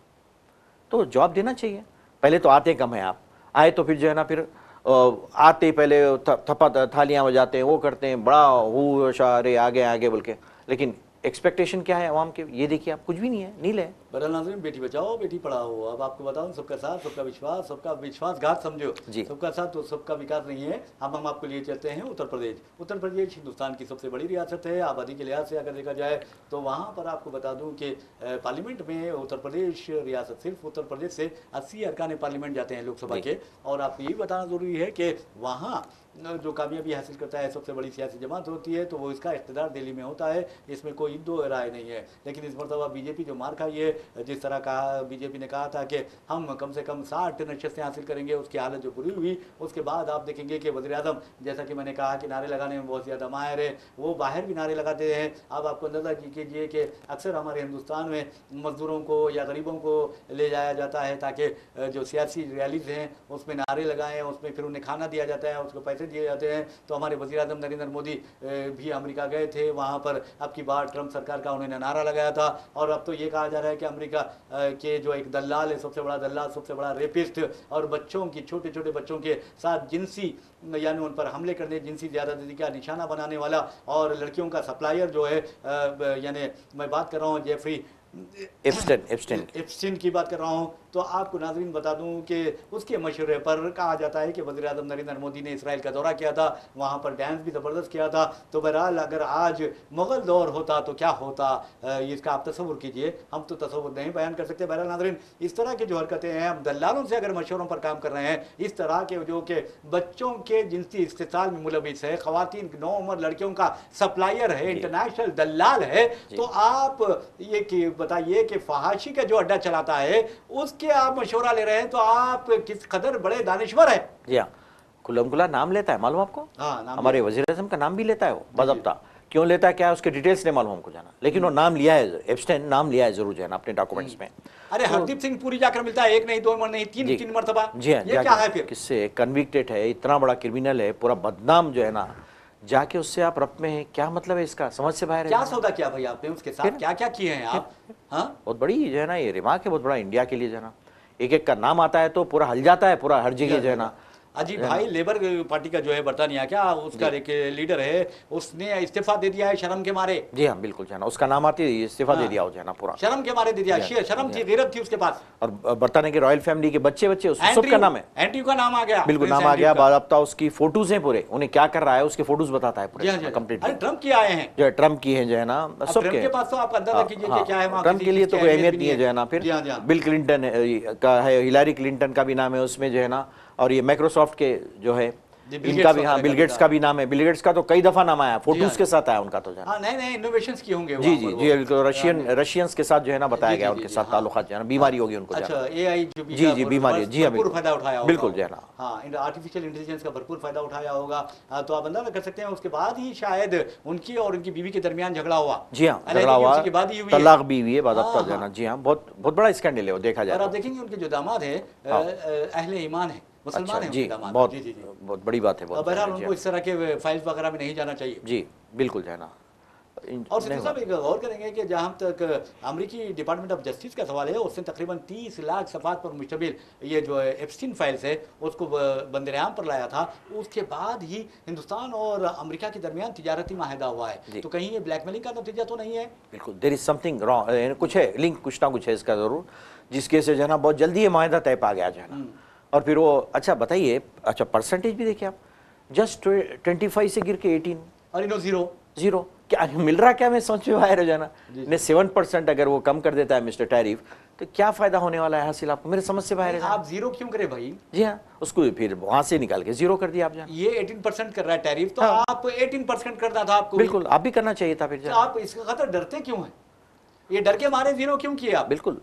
तो जवाब देना चाहिए। पहले तो आते कम है, आप आए तो फिर जो है ना, फिर आते ही पहले थप्पा थालियाँ बजाते हैं, वो करते हैं, बड़ा हू शारे आगे आगे बोल के, लेकिन एक्सपेक्टेशन क्या है आवाम के, ये देखिए आप, कुछ भी नहीं है, नील है। बहरहाल नाज़रीन, बेटी बचाओ बेटी पढ़ाओ, अब आपको बताऊं, सबका साथ, सबका विश्वासघात समझो, सबका साथ तो सबका विकास नहीं है। हम आपको लिए चलते हैं उत्तर प्रदेश। उत्तर प्रदेश हिंदुस्तान की सबसे बड़ी रियासत है, आबादी के लिहाज से अगर देखा जाए तो वहाँ पर आपको बता दूं कि पार्लियामेंट में उत्तर प्रदेश रियासत, सिर्फ उत्तर प्रदेश से 80 अरकान पार्लियामेंट जाते हैं लोकसभा के। और आपको ये बताना ज़रूरी है कि वहाँ जो कामयाबी हासिल करता है, सबसे बड़ी सियासी जमात होती है, तो वो इसका इख्तिदार दिल्ली में होता है, इसमें कोई दो राय नहीं है। लेकिन इस मरतबा बीजेपी जो मार खाई है, जिस तरह कहा बीजेपी ने कहा था कि हम कम से कम 60 नशस्तें हासिल करेंगे, उसकी हालत जो बुरी हुई, उसके बाद आप देखेंगे कि वज़ीर आज़म, जैसा कि मैंने कहा कि नारे लगाने में बहुत ज़्यादा माहिर है, वो बाहर भी नारे लगाते हैं। अब आपको अंदाज़ा कीजिए कि अक्सर हमारे हिंदुस्तान में मज़दूरों को या गरीबों को ले जाया जाता है ताकि जो सियासी रैलीज़ हैं उसमें नारे लगाएं, उसमें फिर उन्हें खाना दिया जाता है, उसको पैसे दिए जाते हैं। तो हमारे वज़ीर आज़म नरेंद्र मोदी भी अमेरिका गए थे, वहाँ पर अब की बार ट्रंप सरकार का उन्होंने नारा लगाया था। और अब तो ये कहा जा रहा है कि अमेरिका के जो एक दलाल है, सबसे बड़ा दलाल, सबसे बड़ा रेपिस्ट, और बच्चों की, छोटे छोटे बच्चों के साथ जिनसी यानी उन पर हमले करने, जिनसी ज़्यादती का निशाना बनाने वाला और लड़कियों का सप्लायर जो है, यानी मैं बात कर रहा हूँ जेफरी एप्स्टाइन की बात कर रहा हूँ। तो आपको नाज़रीन बता दूं कि उसके मशवरे पर कहा जाता है कि वज़ीर आज़म नरेंद्र मोदी ने इसराइल का दौरा किया था, वहाँ पर डांस भी ज़बरदस्त किया था। तो बहरहाल अगर आज मुग़ल दौर होता तो क्या होता, इसका आप तसव्वुर कीजिए, हम तो तसव्वुर नहीं बयान कर सकते। बहरहाल नाज़रीन, इस तरह की जो हरकतें हैं, हम दलालों से अगर मशवरों पर काम कर रहे हैं, इस तरह के जो कि बच्चों के जिनसी इस्तेसाल में मुलविस है, ख़वातीन, नौउम्र लड़कियों का सप्लायर है, इंटरनेशनल दलाल है, तो आप ये बताइए कि फहाशी का जो अड्डा चलाता है उसके आप मशवरा ले रहे हैं, तो आप किस कदर बड़े दानिश्वर है। जी हाँ, खुल्लम खुल्ला नाम लेता है, मालूम आपको? हाँ, हमारे वज़ीर आज़म का नाम भी लेता है वो बाज़ाब्ता। क्यों लेता है, क्या है उसके डिटेल्स नहीं मालूम हमको जाना, लेकिन वो नाम लिया है, एप्स्टाइन नाम लिया है जरूर जो है ना अपने डॉक्यूमेंट्स में। अरे हरदीप सिंह पुरी जाकर मिलता है, एक नहीं, दो नहीं, तीन मरतबा। जी हाँ, ये क्या है फिर? किससे कन्विक्टेड है, इतना बड़ा क्रिमिनल है, पूरा बदनाम जो है ना, जाके उससे आप रब में हैं, क्या मतलब है इसका, समझ से बाहर है। क्या सौदा किया भाई आपने उसके साथ, क्या क्या किए हैं आप? हाँ, बहुत बड़ी जो है ना ये रिमार्क है, बहुत बड़ा इंडिया के लिए जो है ना, एक एक का नाम आता है तो पूरा हल जाता है, पूरा हर जगह जो है ना। अजीब भाई लेबर पार्टी का जो है बरतानिया क्या उसका एक लीडर है, उसने इस्तीफा दे दिया है शर्म के मारे। जी हाँ बिल्कुल जो है ना, उसका नाम आते ही इस्तीफा दे दिया हो जो है ना पूरा, शर्म के मारे दे दिया, शर्म थी, गैरत थी उसके पास। और बरतानिया की रॉयल फैमिली के बच्चे सबका नाम है, एंड्रयू का नाम आ गया, बिल्कुल नाम आ गया। बाकायदा उसकी फोटोज हैं पूरे, उन्हें क्या कर रहा है उसके फोटोज बताता है पूरे कंप्लीट। अरे ट्रम्प के आए हैं, जो है ट्रम्प की है जो है ना, सबके के पास तो आप अंदाजा कीजिए कि क्या है वहां। ट्रम्प के लिए तो कोई अहमियत नहीं है जो है ना। फिर बिल क्लिंटन का है, हिलारी क्लिंटन का भी नाम है उसमें जो है ना, और ये माइक्रोसॉफ्ट के जो है इनका भी, हाँ बिल गेट्स का भी नाम है। बिल गेट्स का तो कई दफा नाम आया, फोटोज के साथ आया उनका तो जो है, नए नए इनोवेशंस किए होंगे। जी जी जी, रशियंस के साथ जो है ना बताया गया, उनके साथ ताल्लुकात जो है ना, बीमारी होगी उनको। अच्छा एआई जो भी, जी जी बीमारी, जी हाँ भरपूर फायदा उठाया होगा, बिल्कुल जो है ना, हाँ आर्टिफिशियल इंटेलिजेंस का भरपूर फायदा उठाया होगा। तो आप अंदाजा कर सकते हैं उसके बाद ही शायद उनकी और उनकी बीवी के दरमियान झगड़ा हुआ। जी हाँ झगड़ा हुआ, तलाक भी हुई है बाज़ाब्ता जो है ना। जी हाँ बहुत बड़ा स्कैंडल है वो, देखा जाए। और आप देखेंगे उनके जो दामाद है अहले ईमान है, मुसलमान है जी, बहुत बड़ी बात है। बहरहाल उनको इस तरह के फाइल्स वगैरह में नहीं जाना चाहिए। जी बिल्कुल जो है ना। और सिद्धू साहब एक गौर करेंगे कि जहां तक अमेरिकी डिपार्टमेंट ऑफ जस्टिस का सवाल है, उसने तकरीबन 30 लाख सफ़ात पर मुश्तमिल ये जो एप्स्टीन फाइल्स है उसको बंदरआम पर लाया था। उसके बाद ही हिंदुस्तान और अमेरिका के दरमियान तिजारती माहिदा हुआ है, तो कहीं ये ब्लैकमेलिंग का नतीजा तो नहीं है? बिल्कुल, देयर इज समथिंग रॉन्ग, कुछ है लिंक, कुछ ना कुछ है इसका ज़रूर, जिसके से जो है ना बहुत जल्दी ये माहिदा तय पा गया जो है ना। और फिर वो अच्छा बताइए, अच्छा परसेंटेज भी देखिए आप, जस्ट 25 से गिर के 18, और इनो जीरो क्या मिल रहा, क्या मैं सोच में बाहर हो जाना ने 7% अगर वो कम कर देता है मिस्टर टैरिफ, तो क्या फायदा होने वाला है हासिल आपको, मेरे समझ से बाहर है। आप जीरो क्यों करें भाई? जी हाँ, उसको फिर वहां से निकाल के जीरो कर दिया आप जान। ये 18% कर रहा है टैरिफ, तो हाँ। आप 18% करना था आपको। बिल्कुल, आप भी करना चाहिए था। फिर तो आप इसका खातर डरते क्यों हैं? ये डर के मारे जीरो क्यों किया आप? बिल्कुल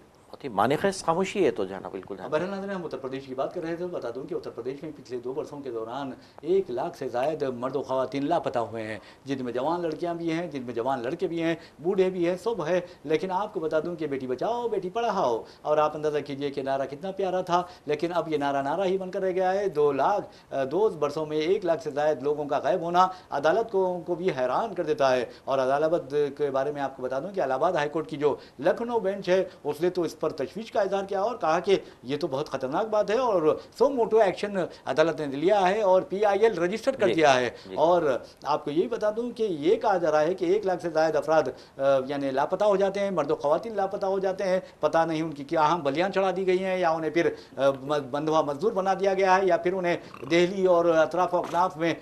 माने खैस खामोशी है तो जाना। बिल्कुल बहरहाल हम उत्तर प्रदेश की बात कर रहे थे, बता दूं कि उत्तर प्रदेश में पिछले 2 वर्षों के दौरान 1 लाख से ज़ायद मर्द और ख़वातीन लापता हुए हैं, जिनमें जवान लड़कियां भी हैं, जिनमें जवान लड़के भी हैं, बूढ़े भी हैं, सब है। लेकिन आपको बता दूं कि बेटी बचाओ बेटी पढ़ाओ, और आप अंदाज़ा कीजिए कि नारा कितना प्यारा था, लेकिन अब ये नारा ही बनकर रह गया है। 2 वर्षों में 1 लाख से ज़ायद लोगों का गायब होना अदालत को भी हैरान कर देता है। और अदालत के बारे में आपको बता दूँ कि इलाहाबाद हाईकोर्ट की जो लखनऊ बेंच है उसने तो इस पर तशवीश का इजहार किया और कहा कि ये तो बहुत खतरनाक बात है, और सो मोटो एक्शन अदालत ने लिया है और PIL रजिस्टर कर दिया है। और आपको यही बता दूं कि ये कहा जा रहा है कि 1 लाख से ज़ायद अफराद यानी लापता हो जाते हैं, मर्द व ख़वातीन लापता हो जाते हैं। पता नहीं उनकी क्या अहम बलियाँ चढ़ा दी गई हैं, या उन्हें फिर बंधुआ मजदूर बना दिया गया है, या फिर उन्हें दिल्ली और अतराफ अकनाफ में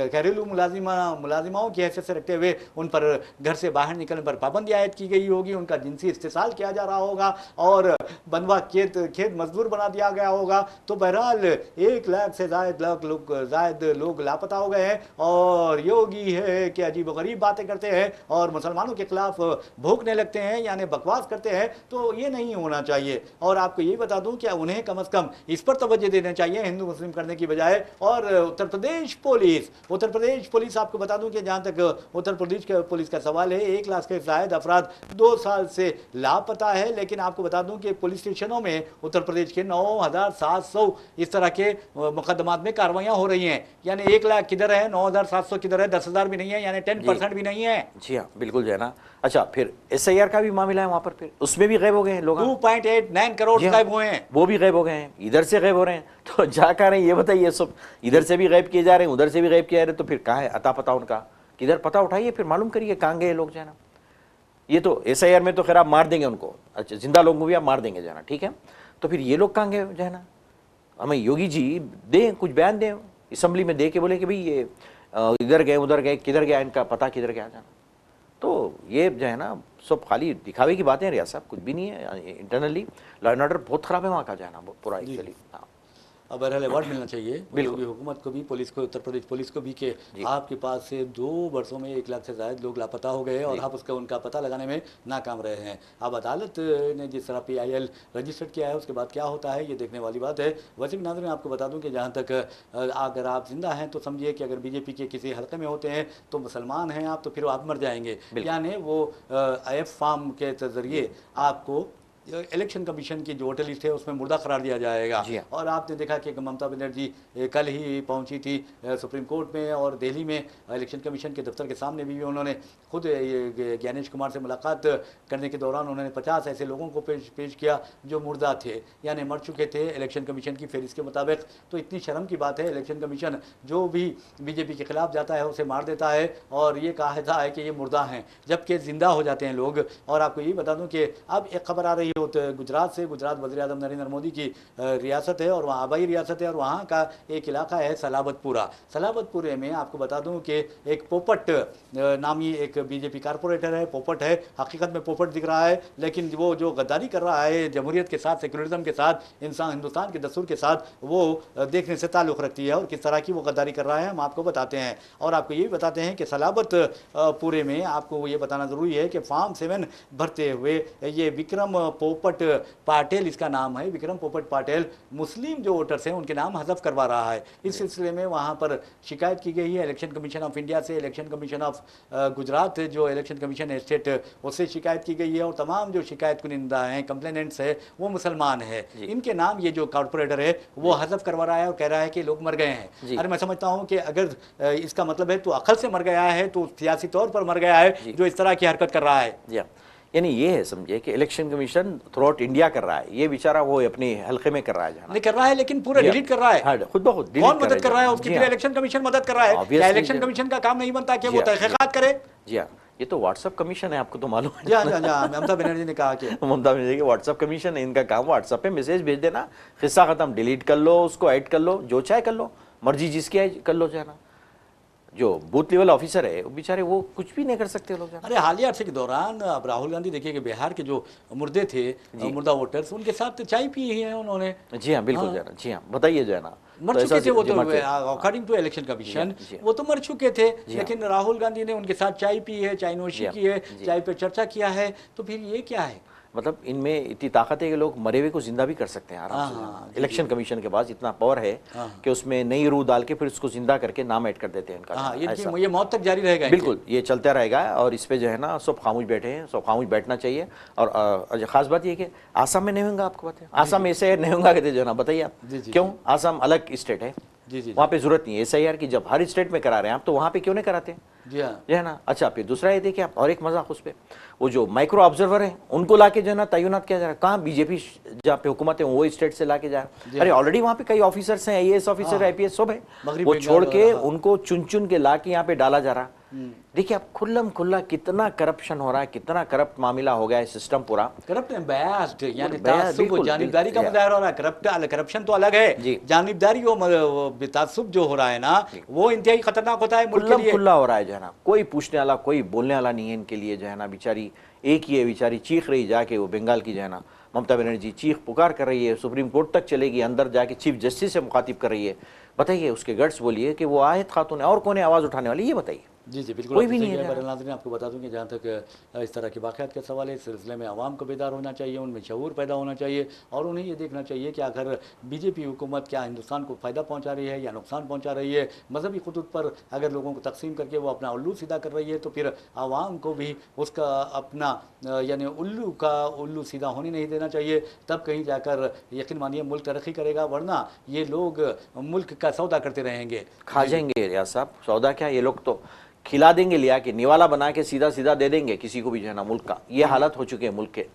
घरेलू मुलाजिमाओं की हैसियत से रखते हुए उन पर घर से बाहर निकलने पर पाबंदी आयद की गई होगी, उनका जिनसी इस्तेसाल किया जा रहा होगा और बंधुआ खेत मजदूर बना दिया गया होगा। तो बहरहाल 1 लाख से ज़ायद लोग लापता हो गए हैं, और योगी है कि अजीब गरीब बातें करते हैं और मुसलमानों के खिलाफ भोंकने लगते हैं, यानी बकवास करते हैं। तो ये नहीं होना चाहिए। और आपको यही बता दूं कि उन्हें कम अज़ कम इस पर तवज्जो देना चाहिए हिंदू मुस्लिम करने की बजाय। और उत्तर प्रदेश पुलिस आपको बता दूं कि जहाँ तक उत्तर प्रदेश के पुलिस का सवाल है, 1 लाख से ज़ायद अफराद 2 साल से लापता है। लेकिन आपको बता दूं कि पुलिस स्टेशनों में उत्तर प्रदेश के 9,700 इस तरह के मुकदमात में कार्रवाइयां हो रही हैं। यानी 1 लाख किधर है, 9,700 किधर है, 10,000 भी नहीं है, यानी 10% भी नहीं है। जी हाँ बिल्कुल जो है ना। अच्छा फिर SIR का भी मामला है वहां पर, फिर उसमें भी गायब हो गए हैं लोग, 2.89 करोड़ गायब हुए हैं, वो भी गायब हो गए हैं, इधर से गायब हो रहे हैं। तो जा कर रहे हैं ये बताइए, सब इधर से भी गायब किए जा रहे हैं, उधर से भी गायब किए जा रहे हैं, तो फिर कहाँ है अता पता उनका, किधर पता उठाइए, फिर मालूम करिए कहाँ गए लोग जो है ना। ये तो SIR में तो खैर आप मार देंगे उनको, अच्छा जिंदा लोगों को भी आप मार देंगे जाना, ठीक है। तो फिर ये लोग कहाँ गए जो है ना, हमें योगी जी दें कुछ बयान दें असेंबली में, दे के बोले कि भाई ये इधर गए उधर गए, किधर गया इनका पता, किधर गया जाना। तो ये जो है ना सब खाली दिखावे की बातें हैं रियाज साहब, कुछ भी नहीं है। इंटरनली लॉ एंड ऑर्डर बहुत खराब है वहाँ का जो है ना पूरा एक्चुअली। हाँ अब बहरहाल अवार्ड मिलना चाहिए योगी हुकूमत को भी, पुलिस को, उत्तर प्रदेश पुलिस को भी, कि आपके पास से 2 वर्षों में 1 लाख से ज़्यादा लोग लापता हो गए और आप उनका पता लगाने में नाकाम रहे हैं। अब अदालत ने जिस तरह PIL रजिस्टर किया है उसके बाद क्या होता है ये देखने वाली बात है। वैसे भी नाज़रीन आपको बता दूं कि जहाँ तक अगर आप जिंदा हैं तो समझिए कि अगर BJP के किसी हल्के में होते हैं तो मुसलमान हैं आप, तो फिर आप मर जाएंगे, यानी वो IF फार्म के ज़रिए आपको इलेक्शन कमीशन की जो वोटर लिस्ट है उसमें मुर्दा करार दिया जाएगा। जी हाँ। और आपने देखा कि ममता बनर्जी कल ही पहुंची थी सुप्रीम कोर्ट में, और दिल्ली में इलेक्शन कमीशन के दफ्तर के सामने भी उन्होंने खुद ये ज्ञानेश कुमार से मुलाकात करने के दौरान उन्होंने 50 ऐसे लोगों को पेश किया जो मुर्दा थे, यानी मर चुके थे इलेक्शन कमीशन की फहरिस्त के मुताबिक। तो इतनी शर्म की बात है, इलेक्शन कमीशन जो भी बीजेपी के खिलाफ जाता है उसे मार देता है, और ये कहा जाता है कि ये मुर्दा हैं, जबकि जिंदा हो जाते हैं लोग। और आपको ये बता दूं कि अब एक खबर आ रही है गुजरात से। गुजरात वज़ीर आज़म नरेंद्र मोदी की रियासत है, और वहाँ आबाई रियासत है, और वहाँ का एक इलाका है सलाबतपुरा। सलाबतपुरे में आपको बता दूं कि एक पोपट नामी एक बीजेपी कारपोरेटर है, पोपट है, हकीकत में पोपट दिख रहा है, लेकिन वो जो गद्दारी कर रहा है जमहूरियत के साथ, सेकुलरिज्म के साथ, हिंदुस्तान के दस्तूर के साथ, वो देखने से ताल्लुक़ रखती है, और किस तरह की वो गद्दारी कर रहा है हम आपको बताते हैं। और आपको ये भी बताते हैं कि सलाबतपुरे में आपको ये बताना ज़रूरी है कि फार्म 7 भरते हुए ये विक्रम पोपट पाटिल, इसका नाम है विक्रम पोपट पाटिल, मुस्लिम जो वोटर्स हैं उनके नाम हज़फ करवा रहा है। इस सिलसिले में वहाँ पर शिकायत की गई है इलेक्शन कमीशन ऑफ इंडिया से, इलेक्शन कमीशन ऑफ गुजरात जो इलेक्शन कमीशन है स्टेट, उससे शिकायत की गई है, और तमाम जो शिकायत कुनिंदा हैं, कंप्लेनेंट्स है, वो मुसलमान है। इनके नाम ये जो कॉर्पोरेटर है वो हज़फ करवा रहा है और कह रहा है कि लोग मर गए हैं। अरे मैं समझता हूँ कि अगर इसका मतलब है तो अकल से मर गया है, तो सियासी तौर पर मर गया है जो इस तरह की हरकत कर रहा है। यानी ये है, समझिए कि election commission through out India कर रहा है, ये बेचारा वो अपने हल्के में कर रहा है, नहीं कर रहा है लेकिन पूरा डिलीट कर रहा है, खुद ब खुद कौन मदद कर रहा है उसके लिए? इलेक्शन कमीशन मदद कर रहा है। क्या इलेक्शन कमीशन का काम नहीं बनता कि वो तहकीकात करे? जी हाँ, ये तो व्हाट्सएप कमीशन है, आपको तो मालूम है। ममता बनर्जी ने कहा कि ममता बनर्जी के व्हाट्सएप कमीशन है, इनका काम व्हाट्सएप पे मैसेज भेज देना, किस्सा खत्म, डिलीट कर लो, उसको ऐड कर लो, जो चाहे कर लो, मर्जी जिसकी कर लो, जो है ना। जो बूथ लेवल ऑफिसर है वो बेचारे वो कुछ भी नहीं कर सकते लोग। अरे हालिया अरसे के दौरान अब राहुल गांधी देखिए कि बिहार के जो मुर्दे थे, मुर्दा वोटर्स, उनके साथ चाय पी है उन्होंने। जी हाँ बिल्कुल जाना, जी हाँ बताइए जो है ना, मर चुके थे वो तो, अकॉर्डिंग टू इलेक्शन कमीशन वो तो मर चुके थे, लेकिन राहुल गांधी ने उनके साथ चाय पी है, चाय नोशी की है, चाय पे चर्चा किया है। तो फिर ये क्या है? मतलब इनमें इतनी ताकत है कि लोग मरे हुए को जिंदा भी कर सकते हैं आराम से। इलेक्शन कमीशन के पास इतना पावर है कि उसमें नई रूह डाल के फिर उसको जिंदा करके नाम ऐड कर देते हैं इनका। ये मौत तक जारी रहेगा, बिल्कुल ये चलता रहेगा। और इस पे जो है ना सब खामोश बैठे हैं, सब खामोश बैठना चाहिए। और खास बात ये कि आसाम में नहीं होगा, आपको पता है आसाम ऐसे नहीं होगा कहते जो है ना, बताइए आप क्यों? आसाम अलग स्टेट है, वहाँ पे जरूरत नहीं है SIR की। जब हर स्टेट में करा रहे हैं आप, तो वहाँ पे क्यों नहीं कराते? जी हाँ, है ना। अच्छा फिर दूसरा ये देखिए आप, और एक मजाक उस पे, वो जो माइक्रो ऑब्जर्वर है उनको लाके जो है ना तैनात किया जा रहा है। कहाँ? बीजेपी जहाँ पे हुकूमत है वो स्टेट से लाके जा रहा है। अरे ऑलरेडी वहाँ पे कई ऑफिसर्स हैं, IAS ऑफिसर, IPS सब है, वो छोड़ के उनको चुन चुन के लाके यहाँ पे डाला जा रहा। देखिए आप खुल्लम खुल्ला कितना करप्शन हो रहा है, कितना करप्ट मामला हो गया है सिस्टम पूरा। करप्ट बयास्ड, यानी तासुब, जानिबदारी का मुजाहरा हो रहा है। करप्शन तो अलग है, जानिबदारी वो तासुब जो हो रहा है ना, वो इंतहाई खतरनाक होता है मुल्क के लिए। खुल्ला हो रहा है जो है ना, कोई पूछने वाला कोई बोलने वाला नहीं है इनके लिए जो है ना। बेचारी एक ही है, बेचारी चीख रही जाके, वो बंगाल की जो है ना ममता बनर्जी चीख पुकार कर रही है, सुप्रीम कोर्ट तक चलेगी, अंदर जाके चीफ जस्टिस से मुखातिब कर रही है। बताइए उसके गट्स बोलिए कि वो आयत खातून है, और कौन है आवाज़ उठाने वाली, ये बताइए। जी बिल्कुल, कोई भी नहीं है। नाज़रीन आपको बता दूं कि जहाँ तक इस तरह के वाक़यात का सवाल है, इस सिलसिले में आवाम को बेदार होना चाहिए, उनमें शऊर पैदा होना चाहिए, और उन्हें ये देखना चाहिए कि आखिर बीजेपी हुकूमत क्या हिंदुस्तान को फ़ायदा पहुँचा रही है या नुकसान पहुँचा रही है। मजहबी खुतूत पर अगर लोगों को तकसीम करके वो अपना उल्लू सीधा कर रही है, तो फिर आवाम को भी उसका अपना यानी उल्लू सीधा होने नहीं देना चाहिए। तब कहीं जाकर यकीन मानिए मुल्क तरक्की करेगा, वरना ये लोग मुल्क का सौदा करते रहेंगे। खा जाएंगे रियाज साहब, सौदा क्या, ये लोग तो खिला देंगे, लिया के निवाला बना के सीधा सीधा दे देंगे किसी को भी जो है ना मुल्क का। ये हालत हो चुके हैं मुल्क के।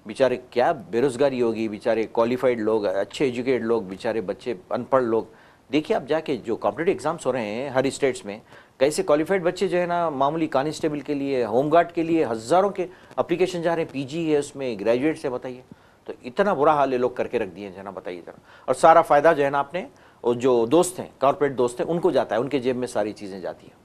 बेचारे क्या बेरोजगारी होगी, बेचारे क्वालिफाइड लोग, अच्छे एजुकेटेड लोग, बेचारे बच्चे अनपढ़ लोग। देखिए आप जाके जो कॉम्पिटिटिव एग्जाम्स हो रहे हैं हर स्टेट्स में, कैसे क्वालिफाइड बच्चे जो है ना मामूली कांस्टेबल के लिए, होमगार्ड के लिए हज़ारों के अप्लीकेशन जा रहे हैं, PG है उसमें, ग्रेजुएट से, बताइए। तो इतना बुरा हाल ये लोग करके रख दिए जो है ना, बताइए जरा। और सारा फ़ायदा जो है ना अपने और जो दोस्त हैं, कॉर्पोरेट दोस्त हैं, उनको जाता है, उनके जेब में सारी चीज़ें जाती हैं।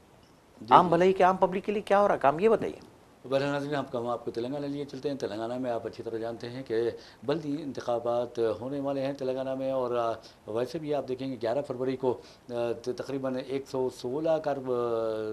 आम भलाई के, आम पब्लिक के लिए क्या हो रहा काम, ये बताइए। नाज़रीन आपको तेलंगाना लिए चलते हैं। तेलंगाना में आप अच्छी तरह जानते हैं कि बल्दी इंतखाबात होने वाले हैं तेलंगाना में, और वैसे भी आप देखेंगे 11 फरवरी को तकरीबन 116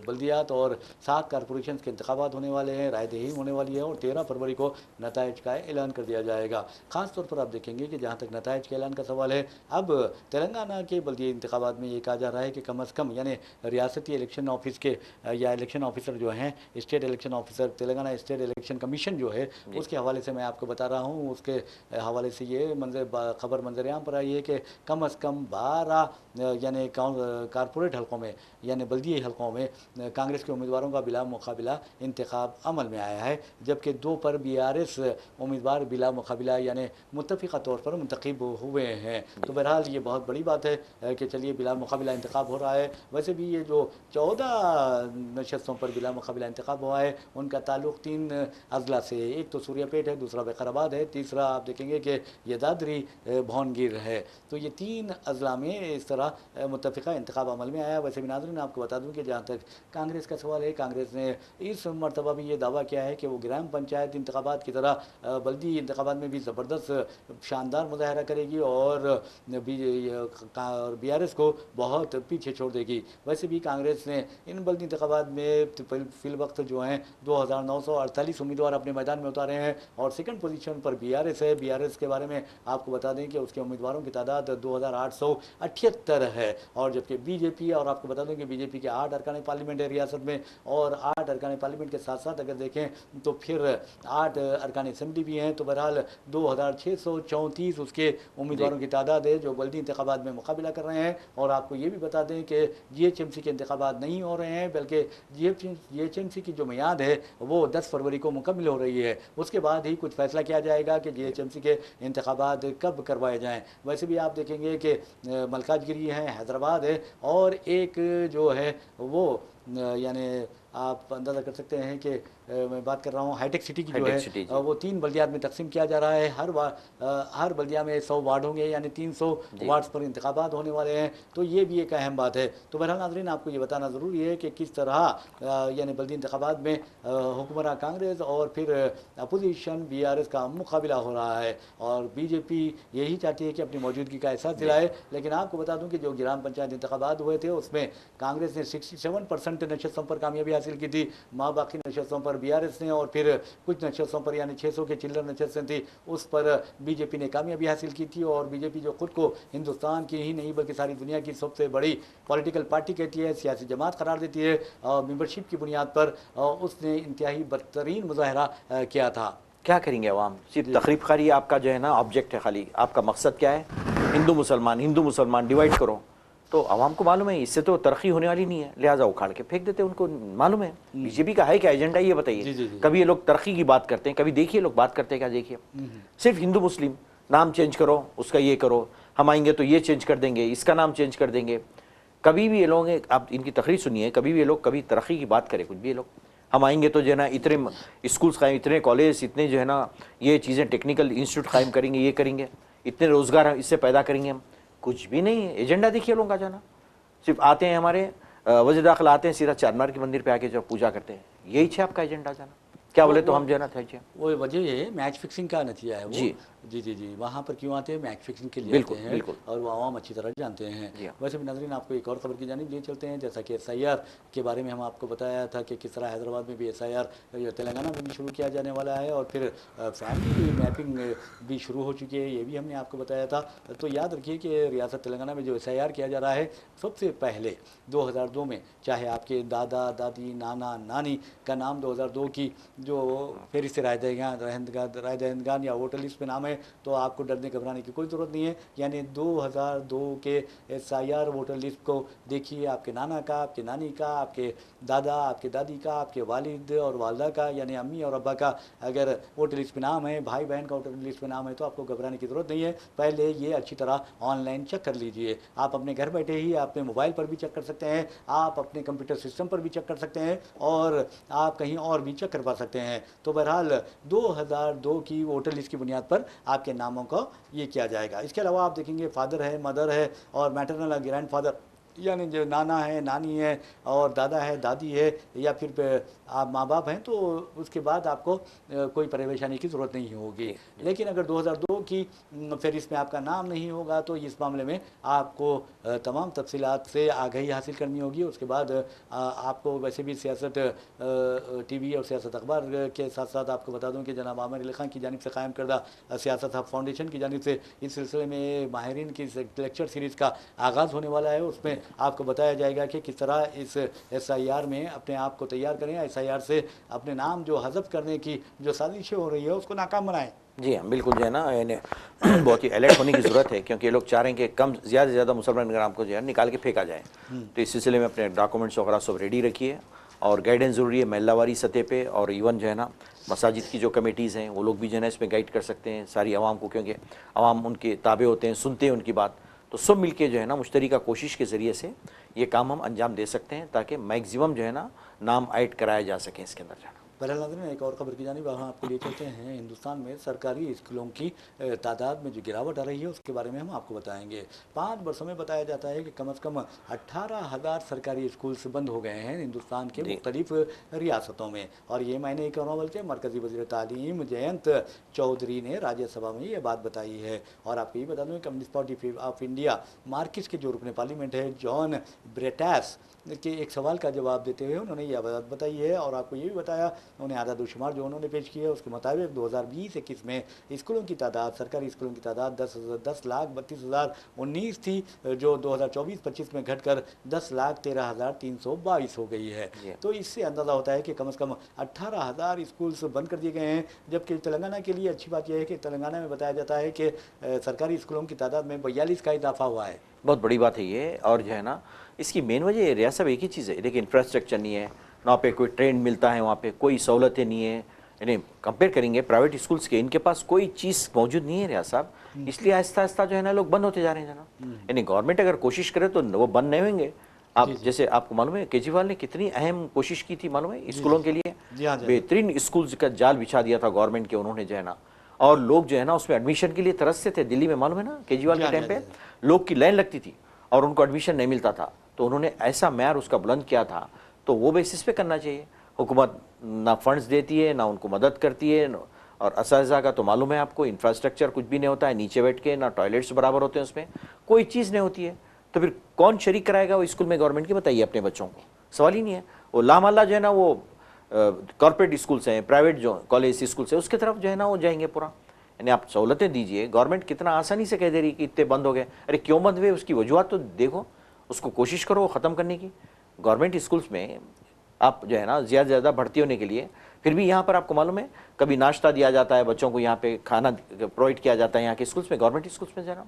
बल्दियात और 7 कारपोरेशन के इंतखाबात होने वाले हैं, रायदही होने वाली है, और 13 फरवरी को नताइज का ऐलान कर दिया जाएगा। ख़ास तौर पर आप देखेंगे कि जहाँ तक नताइज के ऐलान का सवाल है, अब तेलंगाना के बल्दी इंतखाबात में ये कहा जा रहा है कि कम अज़ कम यानी रियासती इलेक्शन ऑफिस के या इलेक्शन ऑफिसर जो हैं, state election officer Telangana state election commission जो है उसके हवाले से मैं आपको बता रहा हूँ। उसके हवाले से ये खबर मंजर-ए-आम पर आई है कि कम अज़ कम 12 यानी कारपोरेट हलकों में यानी बल्दियाई हलकों में कांग्रेस के उम्मीदवारों का बिला मुकाबिला इंतखाब अमल में आया है, जबकि 2 पर बीआरएस उम्मीदवार बिला मुकाबिला यानी मुत्तफ़िक़ा तौर पर मुंतखब हुए हैं। तो बहरहाल ये बहुत बड़ी बात है कि चलिए बिला मुकाबिला इंतखाब हो रहा है। वैसे भी ये जो 14 नशस्तों पर बिला मुकाबिला इंतखाब हुआ है उनका ताल्लुक़ 3 अजला से, एक तो सूर्यापेट है, दूसरा विकाराबाद है, तीसरा आप देखेंगे कि यदाद्री भौनगिर है। तो ये 3 अजला में इस तरह मुत्तफ़िक़ा इंतखाब अमल में आया। वैसे भी नाज़रीन आपको बता दूँ कि जहाँ तक कांग्रेस का सवाल है, कांग्रेस ने इस मरतबा भी ये दावा किया है कि वो ग्राम पंचायत इंतखाबात की तरह बल्दी इंतखाबात में भी ज़बरदस्त शानदार मुजाहरा करेगी और बीआरएस को बहुत पीछे छोड़ देगी। वैसे भी कांग्रेस ने इन बल्दी इंतखाबात में फिल वक्त जो हैं 2948 उम्मीदवार अपने मैदान में उतारे हैं और सेकंड पोजीशन पर बीआरएस है। बीआरएस के बारे में आपको बता दें कि उसके उम्मीदवारों की तादाद 2878 है और जबकि बीजेपी, और आपको बता दें कि बीजेपी के 8 अरकान पार्लियामेंट है रियासत में और 8 अरकान पार्लियामेंट के साथ साथ अगर देखें तो फिर 8 अरकान असेंबली भी हैं। तो बहरहाल 2634 उसके उम्मीदवारों की तादाद है जो बल्दी इंतखाबात में मुकाबला कर रहे हैं। और आपको ये भी बता दें कि जीएचएमसी के इंतखाबात नहीं हो रहे हैं, बल्कि जीएचएमसी की जो मियाद है वो 10 फरवरी को मुकम्मल हो रही है। उसके बाद ही कुछ फैसला किया जाएगा कि जीएचएमसी के इंतखाबात कब करवाए जाएँ। वैसे भी आप देखेंगे कि मलकाजगिरी है, हैदराबाद है और एक जो है वो यानी आप अंदाज़ा कर सकते हैं कि मैं बात कर रहा हूँ हाईटेक सिटी की जो है वो 3 बल्दियात में तकसीम किया जा रहा है। हर बल्दिया में 100 वार्ड होंगे यानी 300 वार्ड्स पर इंतखाबात होने वाले हैं। तो ये भी एक अहम बात है। तो बहरहाल नाज़रीन आपको ये बताना ज़रूरी है कि किस तरह यानी बल्दी इंतखाबात में हुक्मरान कांग्रेस और फिर अपोजिशन बीआरएस का मुकाबला हो रहा है और बीजेपी यही चाहती है कि अपनी मौजूदगी का एहसास दिलाए। लेकिन आपको बता दूँ कि जो ग्राम पंचायत इंतखाबात हुए थे उसमें कांग्रेस ने 67% नशस्तों पर कामयाबी हासिल की थी, बाकी नशस्तों पर बीआरएस ने और फिर कुछ नशस्तों पर यानी 600 के चिल्लर नशस्तें थी उस पर बीजेपी ने कामयाबी हासिल की थी। और बीजेपी जो खुद को हिंदुस्तान की ही नहीं बल्कि सारी दुनिया की सबसे बड़ी पॉलिटिकल पार्टी कहती है, सियासी जमात करार देती है, मेंबरशिप की बुनियाद पर उसने इंतहाई बदतरीन मुजाहरा किया था। क्या करेंगे अवाम? सिर्फ तकरीब आपका जो है ना ऑब्जेक्ट है, खाली आपका मकसद क्या है? हिंदू मुसलमान डिवाइड करो। तो आवाम को मालूम है इससे तो तरक्की होने वाली नहीं है, लिहाजा उखाड़ के फेंक देते हैं। उनको मालूम है बीजेपी का है क्या एजेंडा, ये बताइए। कभी ये लोग तरक्की की बात करते हैं, कभी देखिए लोग बात करते हैं क्या, देखिए सिर्फ हिंदू मुस्लिम, नाम चेंज करो, उसका ये करो, हम आएंगे तो ये चेंज कर देंगे, इसका नाम चेंज कर देंगे। कभी भी ये लोग, आप इनकी तकरीर सुनिए, कभी भी ये लोग कभी तरक्की की बात करें, कुछ भी ये लोग हम आएंगे तो जो है ना इतने स्कूल्स कायम, इतने कॉलेज, इतने जो है ना ये चीज़ें टेक्निकल इंस्टीट्यूट कायम करेंगे, ये करेंगे, इतने रोज़गार इससे पैदा करेंगे हम। कुछ भी नहीं है एजेंडा, देखिए लोगों का जाना। सिर्फ आते हैं हमारे वज़ीर दाखिला आते हैं, सीधा चारमीनार के मंदिर पे आके जो पूजा करते हैं, यही है आपका एजेंडा जाना। क्या बोले तो हम जो है ना थे वो वजह है मैच फिक्सिंग का नतीजा है वो। जी जी जी जी वहाँ पर क्यों आते हैं? मैच फिक्सिंग के लिए बिल्कुल, आते हैं बिल्कुल। और वो आवाम अच्छी तरह जानते हैं। वैसे भी नाज़रीन आपको एक और खबर की जानिब लिए चलते हैं। जैसा कि SIR के बारे में हम आपको बताया था कि किस तरह हैदराबाद में भी SIR तेलंगाना में भी शुरू किया जाने वाला है और फिर फैमिली मैपिंग भी शुरू हो चुकी है, ये भी हमने आपको बताया था। तो याद रखिए कि रियासत तेलंगाना में जो SIR किया जा रहा है सबसे पहले 2002 में, चाहे आपके दादा दादी नाना नानी का नाम 2002 की जो फहरिस्त राय दहिंदगान या वोटर लिस्ट में नाम है तो आपको डरने घबराने की कोई ज़रूरत नहीं है। यानी 2002 के SIR वोटर लिस्ट को देखिए, आपके नाना का, आपके नानी का, आपके दादा, आपके दादी का, आपके वालिद और वालदा का यानी अम्मी और अब्बा का अगर वोटर लिस्ट में नाम है, भाई बहन का वोटर लिस्ट में नाम है तो आपको घबराने की ज़रूरत नहीं है। पहले ये अच्छी तरह ऑनलाइन चेक कर लीजिए। आप अपने घर बैठे ही अपने मोबाइल पर भी चेक कर सकते हैं, आप अपने कंप्यूटर सिस्टम पर भी चेक कर सकते हैं और आप कहीं और भी चेक करवा सकते हैं। तो बहरहाल 2002 की वोटर लिस्ट की बुनियाद पर आपके नामों को ये किया जाएगा। इसके अलावा आप देखेंगे फादर है, मदर है और मैटरनल ग्रैंड फादर यानी जो नाना है, नानी है और दादा है, दादी है या फिर आप माँ बाप हैं तो उसके बाद आपको कोई परेशानी की ज़रूरत नहीं होगी। लेकिन अगर 2002 की फहरिस्त में आपका नाम नहीं होगा तो इस मामले में आपको तमाम तफसीलात से आगाही हासिल करनी होगी। उसके बाद आपको वैसे भी सियासत TV और सियासत अखबार के साथ साथ आपको बता दूं कि जनाब आमिर अली खान की जानिब से कायम करदा सियासत हब फाउंडेशन की जानिब से इस सिलसिले में माहिरीन की लेक्चर सीरीज़ का आगाज़ होने वाला है। उसमें आपको बताया जाएगा कि किस तरह इस SIR में अपने आप को तैयार करें, SIR से अपने नाम जो हज़फ करने की जो साजिशें हो रही है उसको नाकाम बनाएं। जी हाँ, बिल्कुल जो है ना यानी बहुत ही अलर्ट होने की ज़रूरत है, क्योंकि ये लोग चाह रहे हैं कि कम ज़्यादा से ज़्यादा मुसलमान ग्राम को जो है निकाल के फेंका जाए। तो इस सिलसिले में अपने डॉक्यूमेंट्स वगैरह सब रेडी रखिए, और गाइडेंस ज़रूरी है महल्लावारी सतह पे, और इवन जो है ना मसाजिद की जो कमेटीज़ हैं वो लोग भी जो है ना इसमें गाइड कर सकते हैं सारी आवाम को, क्योंकि आवाम उनके ताबे होते हैं, सुनते हैं उनकी बात। तो सब मिलके जो है ना मुश्तरका कोशिश के ज़रिए से ये काम हम अंजाम दे सकते हैं, ताकि मैक्सिमम जो है ना नाम ऐड कराया जा सके इसके अंदर जाना। बहरहाल नाज़रीन, एक और खबर की जानिब हम आपको लिए चलते हैं। हिंदुस्तान में सरकारी स्कूलों की तादाद में जो गिरावट आ रही है उसके बारे में हम आपको बताएंगे। 5 वर्षों में बताया जाता है कि कम से कम 18,000 सरकारी स्कूल्स बंद हो गए हैं हिंदुस्तान के मुख्तलिफ रियासतों में। और ये मैंने एक और बल्कि मरकज़ी वज़ीर तालीम जयंत चौधरी ने राज्यसभा में ये बात बताई है। और आपको ये बता दूँ कम्युनिस्ट पार्टी ऑफ इंडिया मार्किस्ट के जो रुकन पार्लियामेंट है जॉन ब्रेटास के एक सवाल का जवाब देते हुए उन्होंने यह बात बताई है। और आपको ये भी बताया, उन्हें आदादुशुमार जो उन्होंने पेश किया है उसके मुताबिक 2020-21 में स्कूलों की तादाद, सरकारी स्कूलों की तादाद 10,32,019 थी, जो 2024-25 में घटकर 10,13,322 हो गई है। तो इससे अंदाज़ा होता है कि कम से कम 18,000 स्कूल्स बंद कर दिए गए हैं। जबकि तेलंगाना के लिए अच्छी बात यह है कि तेलंगाना में बताया जाता है कि सरकारी स्कूलों की तादाद में 42 का इजाफा हुआ है। बहुत बड़ी बात है ये। और जो है ना इसकी मेन वजह रियासत साहब एक ही चीज़ है, देखिए इंफ्रास्ट्रक्चर नहीं है, ना पे कोई ट्रेन मिलता है, वहाँ पे कोई सहूलतें नहीं है। यानी कंपेयर करेंगे प्राइवेट स्कूल्स के, इनके पास कोई चीज़ मौजूद नहीं है रियासत साहब, इसलिए आहिस्ता आहिस्ता जो है ना लोग बंद होते जा रहे हैं ना। यानी गवर्नमेंट अगर कोशिश करे तो वो बंद नहीं होंगे। आप जैसे आपको मालूम है केजरीवाल ने कितनी अहम कोशिश की थी मालूम है स्कूलों के लिए, बेहतरीन स्कूल्स का जाल बिछा दिया था गवर्नमेंट के उन्होंने जो है ना, और लोग जो है ना उसमें एडमिशन के लिए तरसते थे। दिल्ली में मालूम है ना केजरीवाल के टाइम पे लोग की लाइन लगती थी और उनको एडमिशन नहीं मिलता था, तो उन्होंने ऐसा मैर उसका बुलंद किया था। तो वो बेसिस पे करना चाहिए। हुकूमत ना फंड्स देती है ना उनको मदद करती है, और असाइजा का तो मालूम है आपको, इंफ्रास्ट्रक्चर कुछ भी नहीं होता है, नीचे बैठ के ना टॉयलेट्स बराबर होते हैं, उसमें कोई चीज़ नहीं होती है। तो फिर कौन शरीक कराएगा वो स्कूल में गवर्नमेंट की, बताइए अपने बच्चों को, सवाल ही नहीं है। वो लामाला जो है ना वो कॉर्पोरेट स्कूल्स हैं, प्राइवेट जो कॉलेज स्कूल्स हैं उसकी तरफ जो है ना वो जाएंगे पूरा। यानी आप सहूलतें दीजिए। गवर्नमेंट कितना आसानी से कह दे रही कि इतने बंद हो गए, अरे क्यों बंद हुए उसकी वजूहत तो देखो, उसको कोशिश करो ख़त्म करने की। गवर्नमेंट स्कूल्स में आप जो है ना ज़्यादा से ज़्यादा भर्ती होने के लिए, फिर भी यहाँ पर आपको मालूम है कभी नाश्ता दिया जाता है बच्चों को, यहाँ पे खाना प्रोवाइड किया जाता है यहाँ के स्कूल्स में, गवर्नमेंट स्कूल्स में जाना।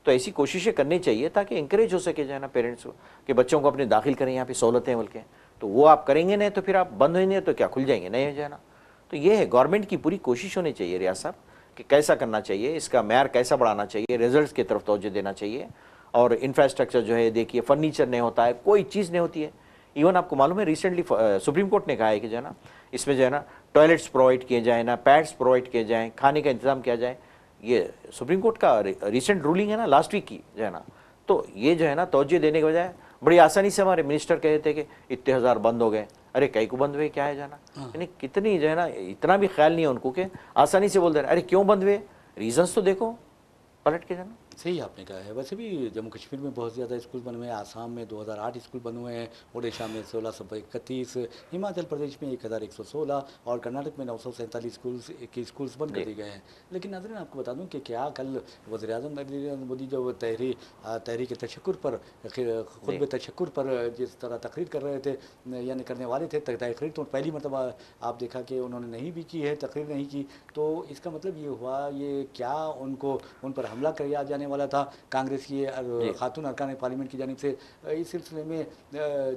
तो ऐसी कोशिशें करनी चाहिए ताकि इंकरेज हो सके जो है ना पेरेंट्स को कि बच्चों को अपने दाखिल करें यहाँ पे सहूलतें बोल के। तो वो आप करेंगे नहीं तो फिर आप बंद होंगे तो क्या खुल जाएंगे, नहीं हो जाना। तो ये है गवर्नमेंट की पूरी कोशिश होनी चाहिए रियासत साहब कि कैसा करना चाहिए, इसका मैार कैसा बढ़ाना चाहिए, रिजल्ट्स की तरफ तवज्जो देना चाहिए। और इंफ्रास्ट्रक्चर जो है देखिए, फर्नीचर नहीं होता है, कोई चीज़ नहीं होती है। इवन आपको मालूम है रिसेंटली सुप्रीम कोर्ट ने कहा है कि जो है ना इसमें जो है ना टॉयलेट्स प्रोवाइड किए जाए, ना पैड्स प्रोवाइड किए जाएँ, खाने का इंतजाम किया जाए। ये सुप्रीम कोर्ट का रिसेंट रूलिंग है ना, लास्ट वीक की जो है ना। तो ये जो है ना तवज्जो देने के बजाय बड़ी आसानी से हमारे मिनिस्टर कहते हैं कि इतने हज़ार बंद हो गए, अरे कई को बंद हुए, क्या है जाना। यानी कितनी जो है ना इतना भी ख्याल नहीं है उनको कि आसानी से बोल दे रहे अरे क्यों बंद हुए, रीजंस तो देखो, पलट के जाना। सही आपने कहा है। वैसे भी जम्मू कश्मीर में बहुत ज़्यादा स्कूल बने हुए हैं। आसाम में 2008 स्कूल बने हुए हैं, उड़ीसा में 1631, हिमाचल प्रदेश में 1116 और कर्नाटक में 947 स्कूल्स बंद कर दिए गए हैं। लेकिन नाज़रीन आपको बता दूं कि क्या कल वज़ीर-ए-आज़म नरेंद्र मोदी जब तहरीक तशक्कुर पर, खुतबे तशक्कुर पर जिस तरह तकरीर कर रहे थे यानी करने वाले थे, तकरीर तो पहली मरतबा आप देखा कि उन्होंने नहीं भी की है, तकरीर नहीं की। तो इसका मतलब ये हुआ, ये क्या उनको उन पर हमला किया जाने वाला था कांग्रेस की खातून अरकान पार्लियामेंट की जानिब से। इस सिलसिले में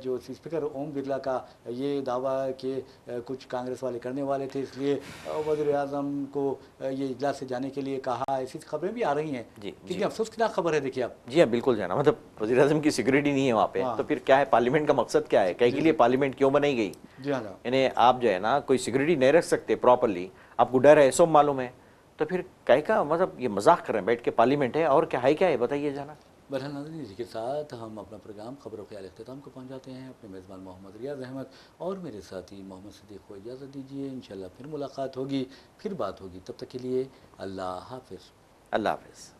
जो स्पीकर ओम बिरला का ये दावा कि कुछ कांग्रेस वाले करने वाले थे, इसलिए वज़ीर-ए-आज़म को ये इजलास से जाने के लिए कहा, ऐसी खबरें भी आ रही हैं। कितनी अफसोस की खबर है, देखिए आप। जी हाँ, बिल्कुल जाना, मतलब वज़ीर-ए-आज़म की सिक्योरिटी नहीं है वहाँ पे, तो फिर क्या है, पार्लियामेंट का मकसद क्या है, कहीं के लिए पार्लियामेंट क्यों बनाई गई। जी हाँ, यानी आप जो है ना कोई सिक्योरिटी नहीं रख सकते प्रॉपरली, आपको डर है, सब मालूम है, तो फिर कहीं का मतलब ये मजाक कर रहे हैं, बैठ के पार्लियामेंट है और क्या है, क्या है बताइए जाना। बहरहाल नाज़रीन, इसी के साथ हम अपना प्रोग्राम खबरों ख्याल अख्ताम को पहुँचाते हैं। अपने मेज़बान मोहम्मद रियाज अहमद और मेरे साथी मोहम्मद सिद्दीक को इजाज़त दीजिए। इंशाल्लाह फिर मुलाकात होगी, फिर बात होगी। तब तक के लिए अल्लाह हाफ़िज़। अल्लाह हाफ़िज़।